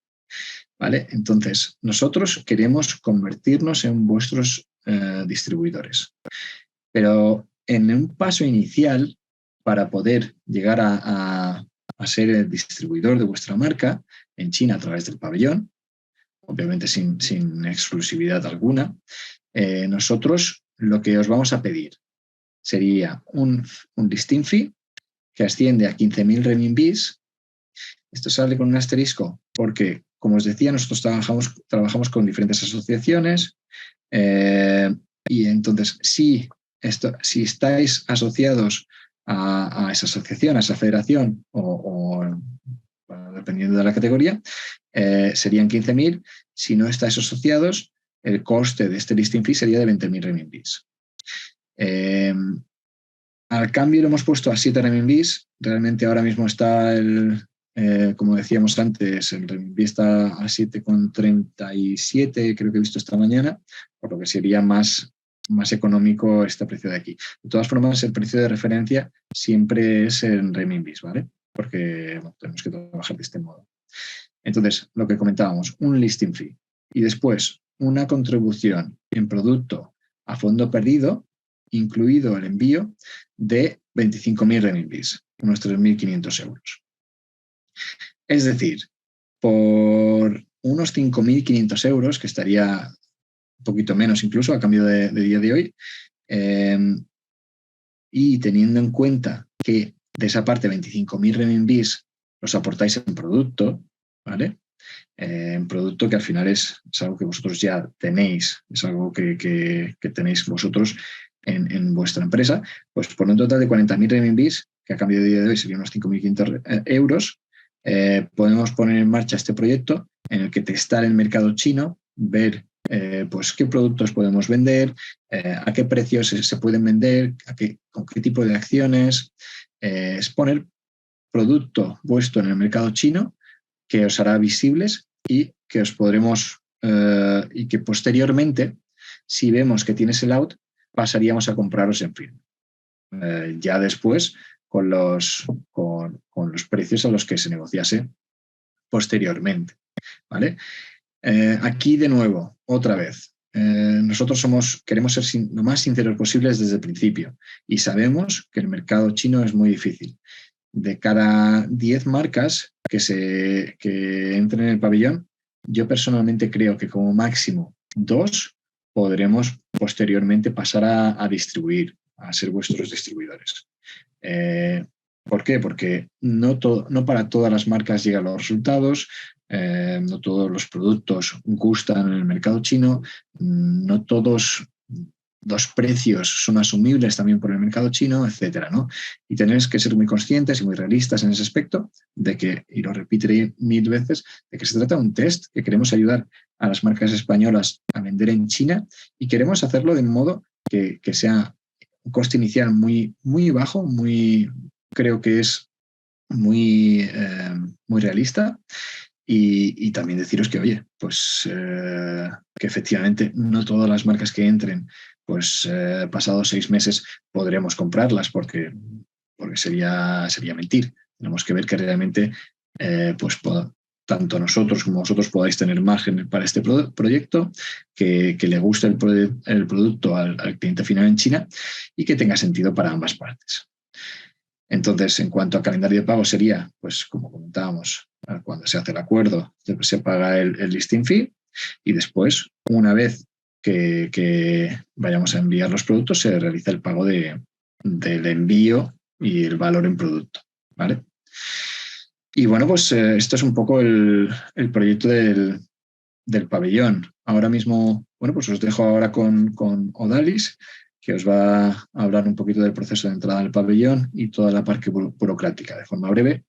¿vale? Entonces, nosotros queremos convertirnos en vuestros distribuidores, pero en un paso inicial, para poder llegar a ser el distribuidor de vuestra marca en China a través del pabellón, obviamente sin exclusividad alguna, nosotros lo que os vamos a pedir sería un listing fee que asciende a 15.000 renminbis. Esto sale con un asterisco porque, como os decía, nosotros trabajamos con diferentes asociaciones y entonces si estáis asociados a esa asociación, a esa federación o dependiendo de la categoría, serían 15.000. Si no estáis asociados, el coste de este listing fee sería de 20.000 renminbis. Al cambio lo hemos puesto a 7 renminbis. Realmente ahora mismo está como decíamos antes, el renminbi está a 7,37, creo que he visto esta mañana, por lo que sería más económico este precio de aquí. De todas formas, el precio de referencia siempre es en renminbis, ¿vale? Porque tenemos que trabajar de este modo. Entonces, lo que comentábamos, un listing fee y después una contribución en producto a fondo perdido, incluido el envío, de 25.000 renminbis, unos 3.500 euros. Es decir, por unos 5.500 euros, que estaría un poquito menos incluso a cambio de día de hoy, y teniendo en cuenta que de esa parte 25.000 renminbis los aportáis en producto, ¿vale? En producto que al final es algo que vosotros ya tenéis, es algo que tenéis vosotros en vuestra empresa, pues por un total de 40.000 renminbis, que a cambio de día de hoy serían unos 5.500 euros, podemos poner en marcha este proyecto en el que testar el mercado chino, ver pues qué productos podemos vender, a qué precios se pueden vender, con qué tipo de acciones, es poner producto vuestro en el mercado chino que os hará visibles y que os podremos y que posteriormente, si vemos que tienes el out, pasaríamos a compraros en firme. Ya después con los precios a los que se negociase posteriormente, ¿vale? Aquí de nuevo, otra vez, nosotros queremos ser lo más sinceros posibles desde el principio y sabemos que el mercado chino es muy difícil. De cada 10 marcas que entren en el pabellón, yo personalmente creo que como máximo 2 podremos posteriormente pasar a distribuir, a ser vuestros distribuidores. ¿Por qué? Porque no para todas las marcas llegan los resultados, no todos los productos gustan en el mercado chino, no todos los precios son asumibles también por el mercado chino, etcétera, ¿no? Y tenéis que ser muy conscientes y muy realistas en ese aspecto de que, y lo repetiré 1000 veces, de que se trata de un test, que queremos ayudar a las marcas españolas a vender en China y queremos hacerlo de un modo que sea un coste inicial muy, muy bajo, creo que es muy realista. Y también deciros que, oye, pues que efectivamente no todas las marcas que entren pues pasados 6 meses podremos comprarlas porque sería mentir. Tenemos que ver que realmente pues tanto nosotros como vosotros podáis tener margen para este proyecto, que le guste el producto al cliente final en China y que tenga sentido para ambas partes. Entonces, en cuanto a calendario de pago sería, pues como comentábamos, cuando se hace el acuerdo, se paga el listing fee y después, una vez que vayamos a enviar los productos, se realiza el pago del envío y el valor en producto, ¿vale? Y bueno, pues esto es un poco el proyecto del pabellón. Ahora mismo, bueno, pues os dejo ahora con Odalis, que os va a hablar un poquito del proceso de entrada al pabellón y toda la parte burocrática de forma breve.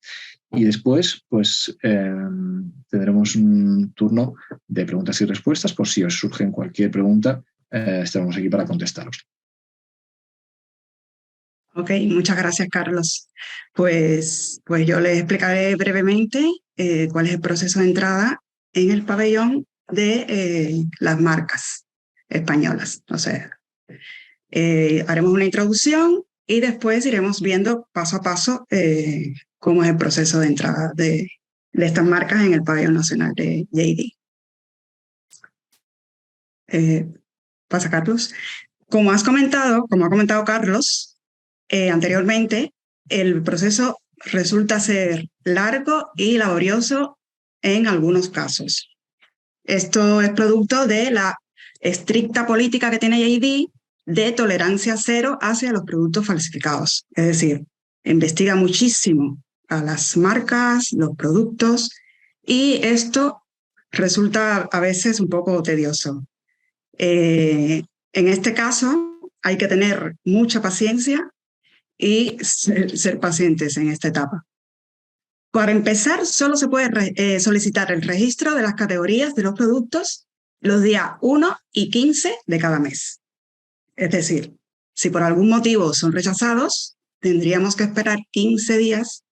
Y después, pues, tendremos un turno de preguntas y respuestas. Por si os surge cualquier pregunta, estaremos aquí para contestaros. Ok, muchas gracias, Carlos. Pues yo les explicaré brevemente cuál es el proceso de entrada en el pabellón de las marcas españolas. O sea, haremos una introducción y después iremos viendo paso a paso cómo es el proceso de entrada de estas marcas en el pabellón nacional de JD. Pasa, Carlos. Como ha comentado Carlos anteriormente, el proceso resulta ser largo y laborioso en algunos casos. Esto es producto de la estricta política que tiene JD de tolerancia cero hacia los productos falsificados. Es decir, investiga muchísimo a las marcas, los productos, y esto resulta a veces un poco tedioso. En este caso, hay que tener mucha paciencia y ser pacientes en esta etapa. Para empezar, solo se puede solicitar el registro de las categorías de los productos los días 1 y 15 de cada mes. Es decir, si por algún motivo son rechazados, tendríamos que esperar 15 días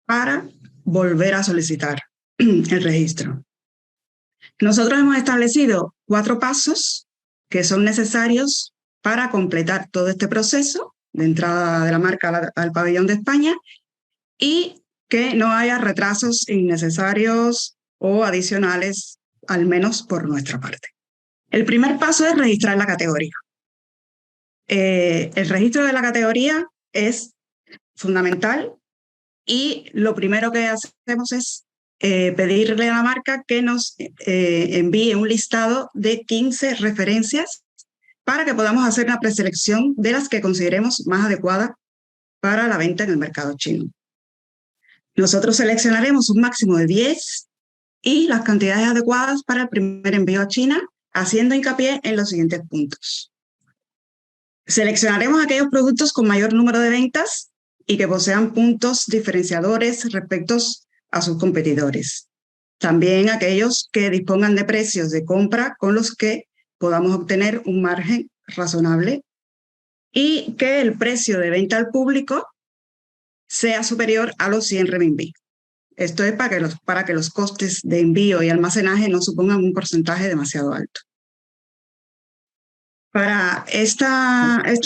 para volver a solicitar el registro. Nosotros hemos establecido 4 pasos que son necesarios para completar todo este proceso de entrada de la marca al pabellón de España y que no haya retrasos innecesarios o adicionales, al menos por nuestra parte. El primer paso es registrar la categoría. El registro de la categoría es fundamental y lo primero que hacemos es pedirle a la marca que nos envíe un listado de 15 referencias para que podamos hacer una preselección de las que consideremos más adecuadas para la venta en el mercado chino. Nosotros seleccionaremos un máximo de 10 y las cantidades adecuadas para el primer envío a China, haciendo hincapié en los siguientes puntos. Seleccionaremos aquellos productos con mayor número de ventas y que posean puntos diferenciadores respecto a sus competidores. También aquellos que dispongan de precios de compra con los que podamos obtener un margen razonable y que el precio de venta al público sea superior a los 100 renminbi. Esto es para que los costes de envío y almacenaje no supongan un porcentaje demasiado alto. Para este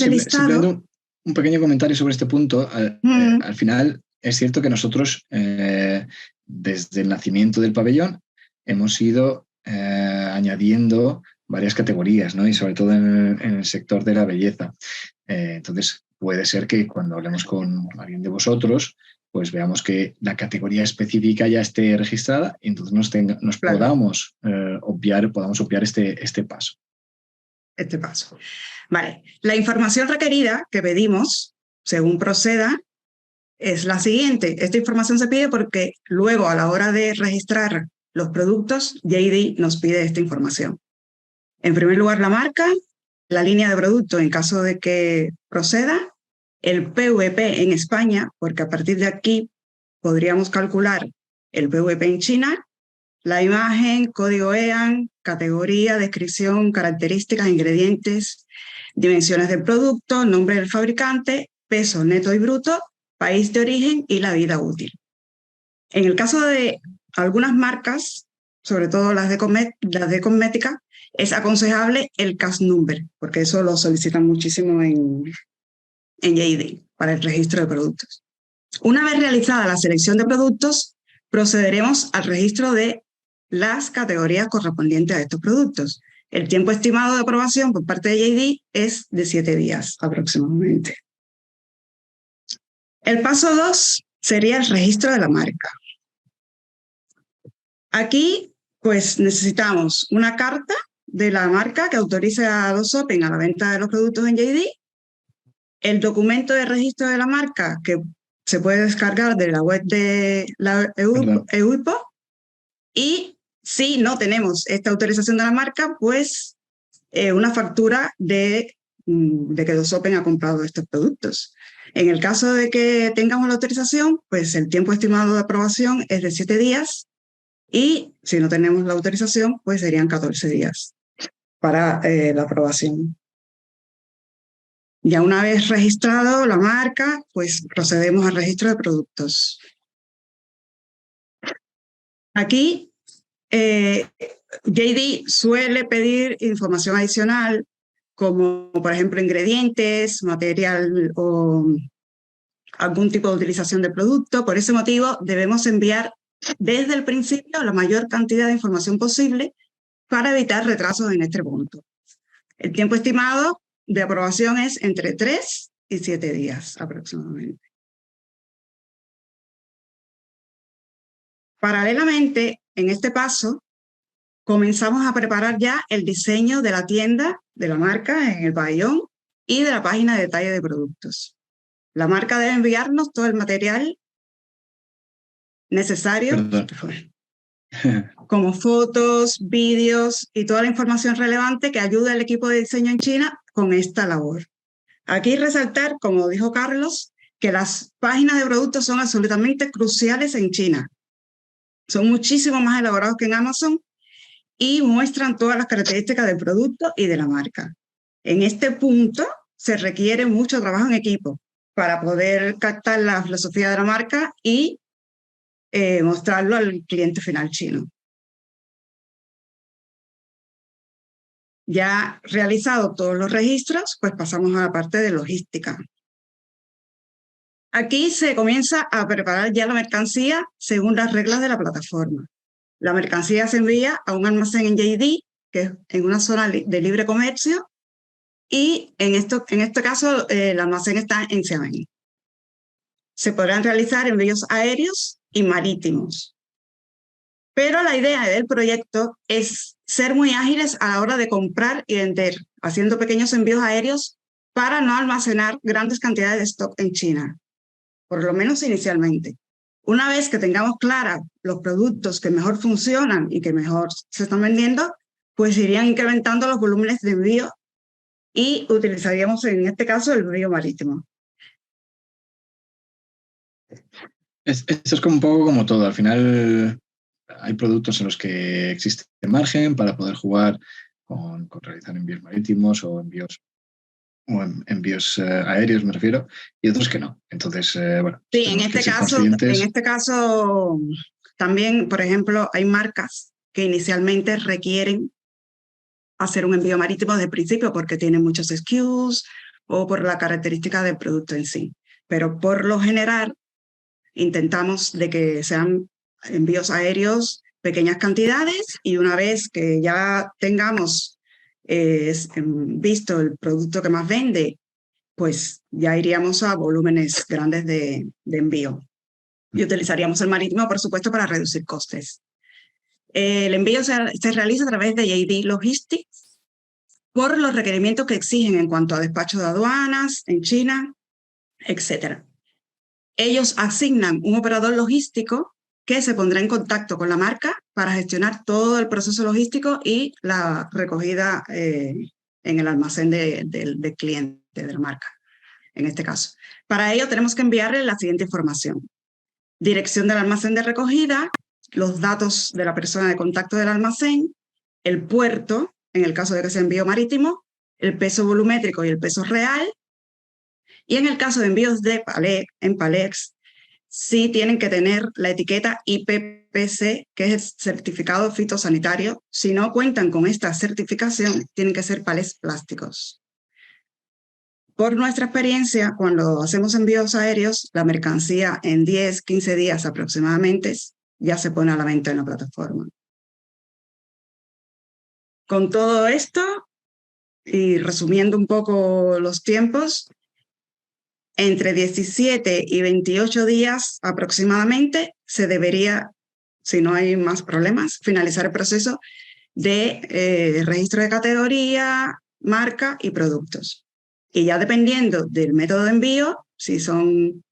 listado... Un pequeño comentario sobre este punto. Al final, es cierto que nosotros, desde el nacimiento del pabellón, hemos ido añadiendo varias categorías, ¿no? Y sobre todo en el sector de la belleza. Entonces, puede ser que cuando hablemos con alguien de vosotros, pues veamos que la categoría específica ya esté registrada y entonces nos claro, podamos obviar este paso. Este paso. Vale. La información requerida que pedimos, según proceda, es la siguiente. Esta información se pide porque luego, a la hora de registrar los productos, JD nos pide esta información. En primer lugar, la marca, la línea de producto en caso de que proceda, el PVP en España, porque a partir de aquí podríamos calcular el PVP en China, la imagen, código EAN, categoría, descripción, características, ingredientes, dimensiones del producto, nombre del fabricante, peso neto y bruto, país de origen y la vida útil. En el caso de algunas marcas, sobre todo las de cosmética, es aconsejable el CAS number, porque eso lo solicitan muchísimo en JD para el registro de productos. Una vez realizada la selección de productos, procederemos al registro de las categorías correspondientes a estos productos. El tiempo estimado de aprobación por parte de JD es de 7 días aproximadamente. El paso 2 sería el registro de la marca. Aquí, pues, necesitamos una carta de la marca que autorice a DOSOPEN a la venta de los productos en JD, el documento de registro de la marca que se puede descargar de la web de la EUIPO, y si no tenemos esta autorización de la marca, pues una factura de que DOSOPEN ha comprado estos productos. En el caso de que tengamos la autorización, pues el tiempo estimado de aprobación es de 7 días, y si no tenemos la autorización, pues serían 14 días para la aprobación. Ya una vez registrado la marca, pues procedemos al registro de productos. Aquí, JD suele pedir información adicional, como por ejemplo ingredientes, material o algún tipo de utilización del producto. Por ese motivo, debemos enviar desde el principio la mayor cantidad de información posible para evitar retrasos en este punto. El tiempo estimado de aprobación es entre 3 y 7 días aproximadamente. Paralelamente, en este paso, comenzamos a preparar ya el diseño de la tienda, de la marca en el pabellón y de la página de detalle de productos. La marca debe enviarnos todo el material necesario, como fotos, vídeos y toda la información relevante que ayude al equipo de diseño en China con esta labor. Aquí resaltar, como dijo Carlos, que las páginas de productos son absolutamente cruciales en China. Son muchísimo más elaborados que en Amazon y muestran todas las características del producto y de la marca. En este punto se requiere mucho trabajo en equipo para poder captar la filosofía de la marca y mostrarlo al cliente final chino. Ya realizado todos los registros, pues pasamos a la parte de logística. Aquí se comienza a preparar ya la mercancía según las reglas de la plataforma. La mercancía se envía a un almacén en JD, que es en una zona de libre comercio, y en este caso el almacén está en Xiamen. Se podrán realizar envíos aéreos y marítimos. Pero la idea del proyecto es ser muy ágiles a la hora de comprar y vender, haciendo pequeños envíos aéreos para no almacenar grandes cantidades de stock en China, por lo menos inicialmente. Una vez que tengamos claros los productos que mejor funcionan y que mejor se están vendiendo, pues irían incrementando los volúmenes de envío y utilizaríamos en este caso el envío marítimo. Esto es como un poco como todo. Al final hay productos en los que existe margen para poder jugar con realizar envíos marítimos o envíos aéreos, me refiero, y otros que no. Entonces, bueno. Sí, en este caso también, por ejemplo, hay marcas que inicialmente requieren hacer un envío marítimo desde el principio porque tienen muchos SKUs o por la característica del producto en sí. Pero por lo general intentamos de que sean envíos aéreos, pequeñas cantidades, y una vez que ya tengamos visto el producto que más vende, pues ya iríamos a volúmenes grandes de envío. Y utilizaríamos el marítimo, por supuesto, para reducir costes. El envío se realiza a través de JD Logistics por los requerimientos que exigen en cuanto a despacho de aduanas en China, etc. Ellos asignan un operador logístico que se pondrá en contacto con la marca para gestionar todo el proceso logístico y la recogida en el almacén del cliente, de la marca, en este caso. Para ello tenemos que enviarle la siguiente información: dirección del almacén de recogida, los datos de la persona de contacto del almacén, el puerto, en el caso de que sea envío marítimo, el peso volumétrico y el peso real, y en el caso de envíos en palets, sí tienen que tener la etiqueta IPPC, que es el certificado fitosanitario. Si no cuentan con esta certificación, tienen que ser palés plásticos. Por nuestra experiencia, cuando hacemos envíos aéreos, la mercancía en 10, 15 días aproximadamente ya se pone a la venta en la plataforma. Con todo esto, y resumiendo un poco los tiempos, entre 17 y 28 días aproximadamente se debería, si no hay más problemas, finalizar el proceso de registro de categoría, marca y productos. Y ya dependiendo del método de envío, si son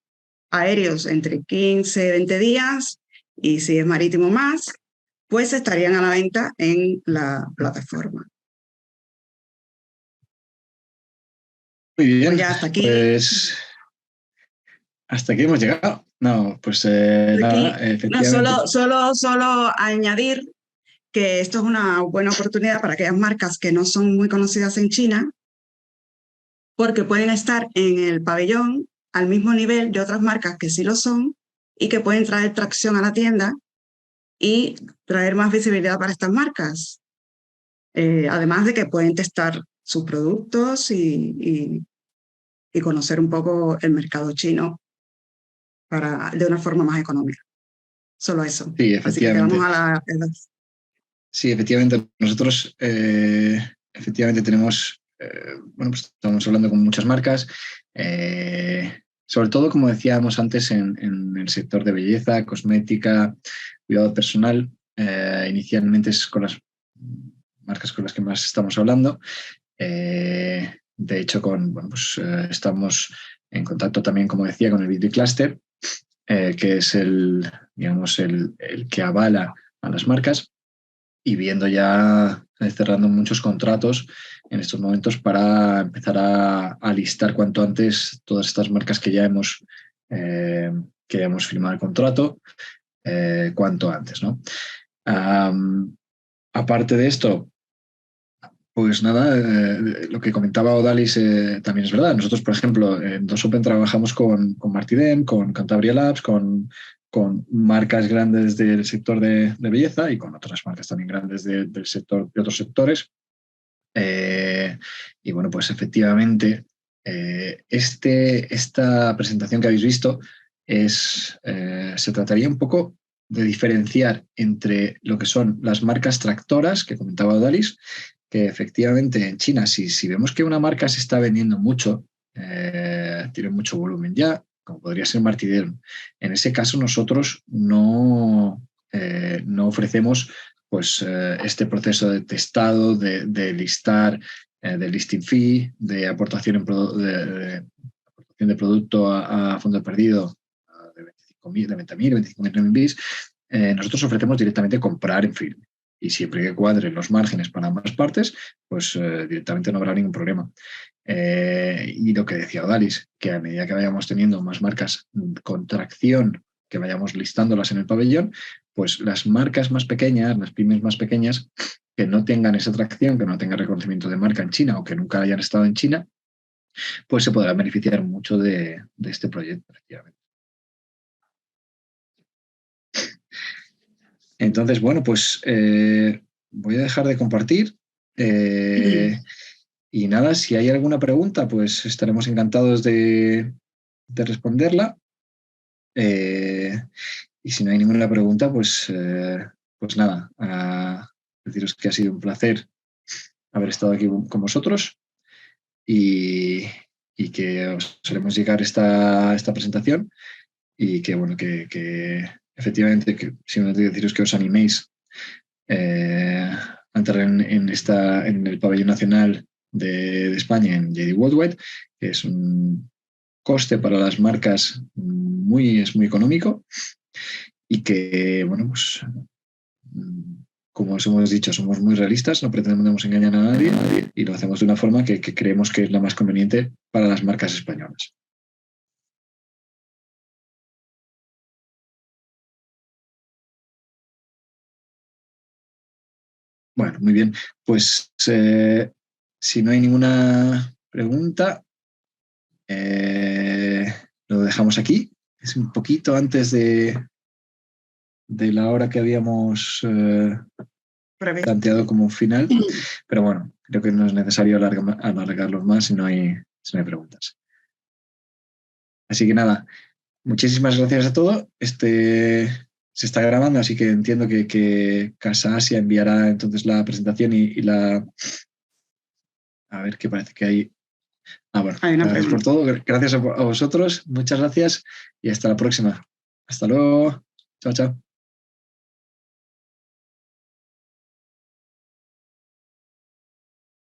aéreos entre 15 y 20 días y si es marítimo más, pues estarían a la venta en la plataforma. Muy bien, Pues ya hasta aquí. pues hasta aquí hemos llegado. No, pues nada, efectivamente. No, solo añadir que esto es una buena oportunidad para aquellas marcas que no son muy conocidas en China, porque pueden estar en el pabellón al mismo nivel de otras marcas que sí lo son y que pueden traer tracción a la tienda y traer más visibilidad para estas marcas. Además de que pueden testar sus productos y conocer un poco el mercado chino de una forma más económica. Solo eso. Sí, Así que quedamos a la... Sí, efectivamente. Nosotros efectivamente tenemos, bueno, pues estamos hablando con muchas marcas, sobre todo, como decíamos antes, en el sector de belleza, cosmética, cuidado personal. Inicialmente es con las marcas con las que más estamos hablando. De hecho, bueno, pues, estamos en contacto también, como decía, con el Beauty Cluster, que es digamos, el que avala a las marcas, y viendo ya, cerrando muchos contratos en estos momentos para empezar a listar cuanto antes todas estas marcas que ya hemos firmado el contrato, cuanto antes, ¿no? Aparte de esto, pues nada, lo que comentaba Odalis también es verdad. Nosotros, por ejemplo, en DOSOPEN trabajamos con Martidem, con Cantabria Labs, con marcas grandes del sector de belleza y con otras marcas también grandes del sector, de otros sectores. Y bueno, pues efectivamente, esta presentación que habéis visto se trataría un poco de diferenciar entre lo que son las marcas tractoras que comentaba Odalis, que efectivamente en China, si vemos que una marca se está vendiendo mucho, tiene mucho volumen ya, como podría ser Martidem, en ese caso nosotros no ofrecemos pues este proceso de testado, de listar, de listing fee, de aportación de producto a fondo perdido de 20.000, 25.000 renminbis. Nosotros ofrecemos directamente comprar en firme. Y siempre que cuadren los márgenes para ambas partes, pues directamente no habrá ningún problema. Y lo que decía Odalis, que a medida que vayamos teniendo más marcas con tracción, que vayamos listándolas en el pabellón, pues las marcas más pequeñas, las pymes más pequeñas, que no tengan esa tracción, que no tengan reconocimiento de marca en China o que nunca hayan estado en China, pues se podrán beneficiar mucho de este proyecto, efectivamente. Entonces, bueno, pues voy a dejar de compartir. Y nada, si hay alguna pregunta, pues estaremos encantados de responderla. Y si no hay ninguna pregunta, pues nada, deciros que ha sido un placer haber estado aquí con vosotros y que os haremos llegar esta presentación y que, bueno, que efectivamente, que simplemente deciros que os animéis a entrar en el pabellón nacional de España en JD Worldwide, que es un coste para las marcas es muy económico y que, bueno, pues como os hemos dicho, somos muy realistas, no pretendemos engañar a nadie y lo hacemos de una forma que creemos que es la más conveniente para las marcas españolas. Bueno, muy bien. Pues si no hay ninguna pregunta, lo dejamos aquí. Es un poquito antes de la hora que habíamos planteado como final, pero bueno, creo que no es necesario alargarlos más si no hay preguntas. Así que nada, muchísimas gracias a todos. Se está grabando, así que entiendo que Casa Asia enviará entonces la presentación y la... A ver, qué parece que hay... Bueno, gracias por todo. Gracias a vosotros. Muchas gracias y hasta la próxima. Hasta luego. Chao, chao.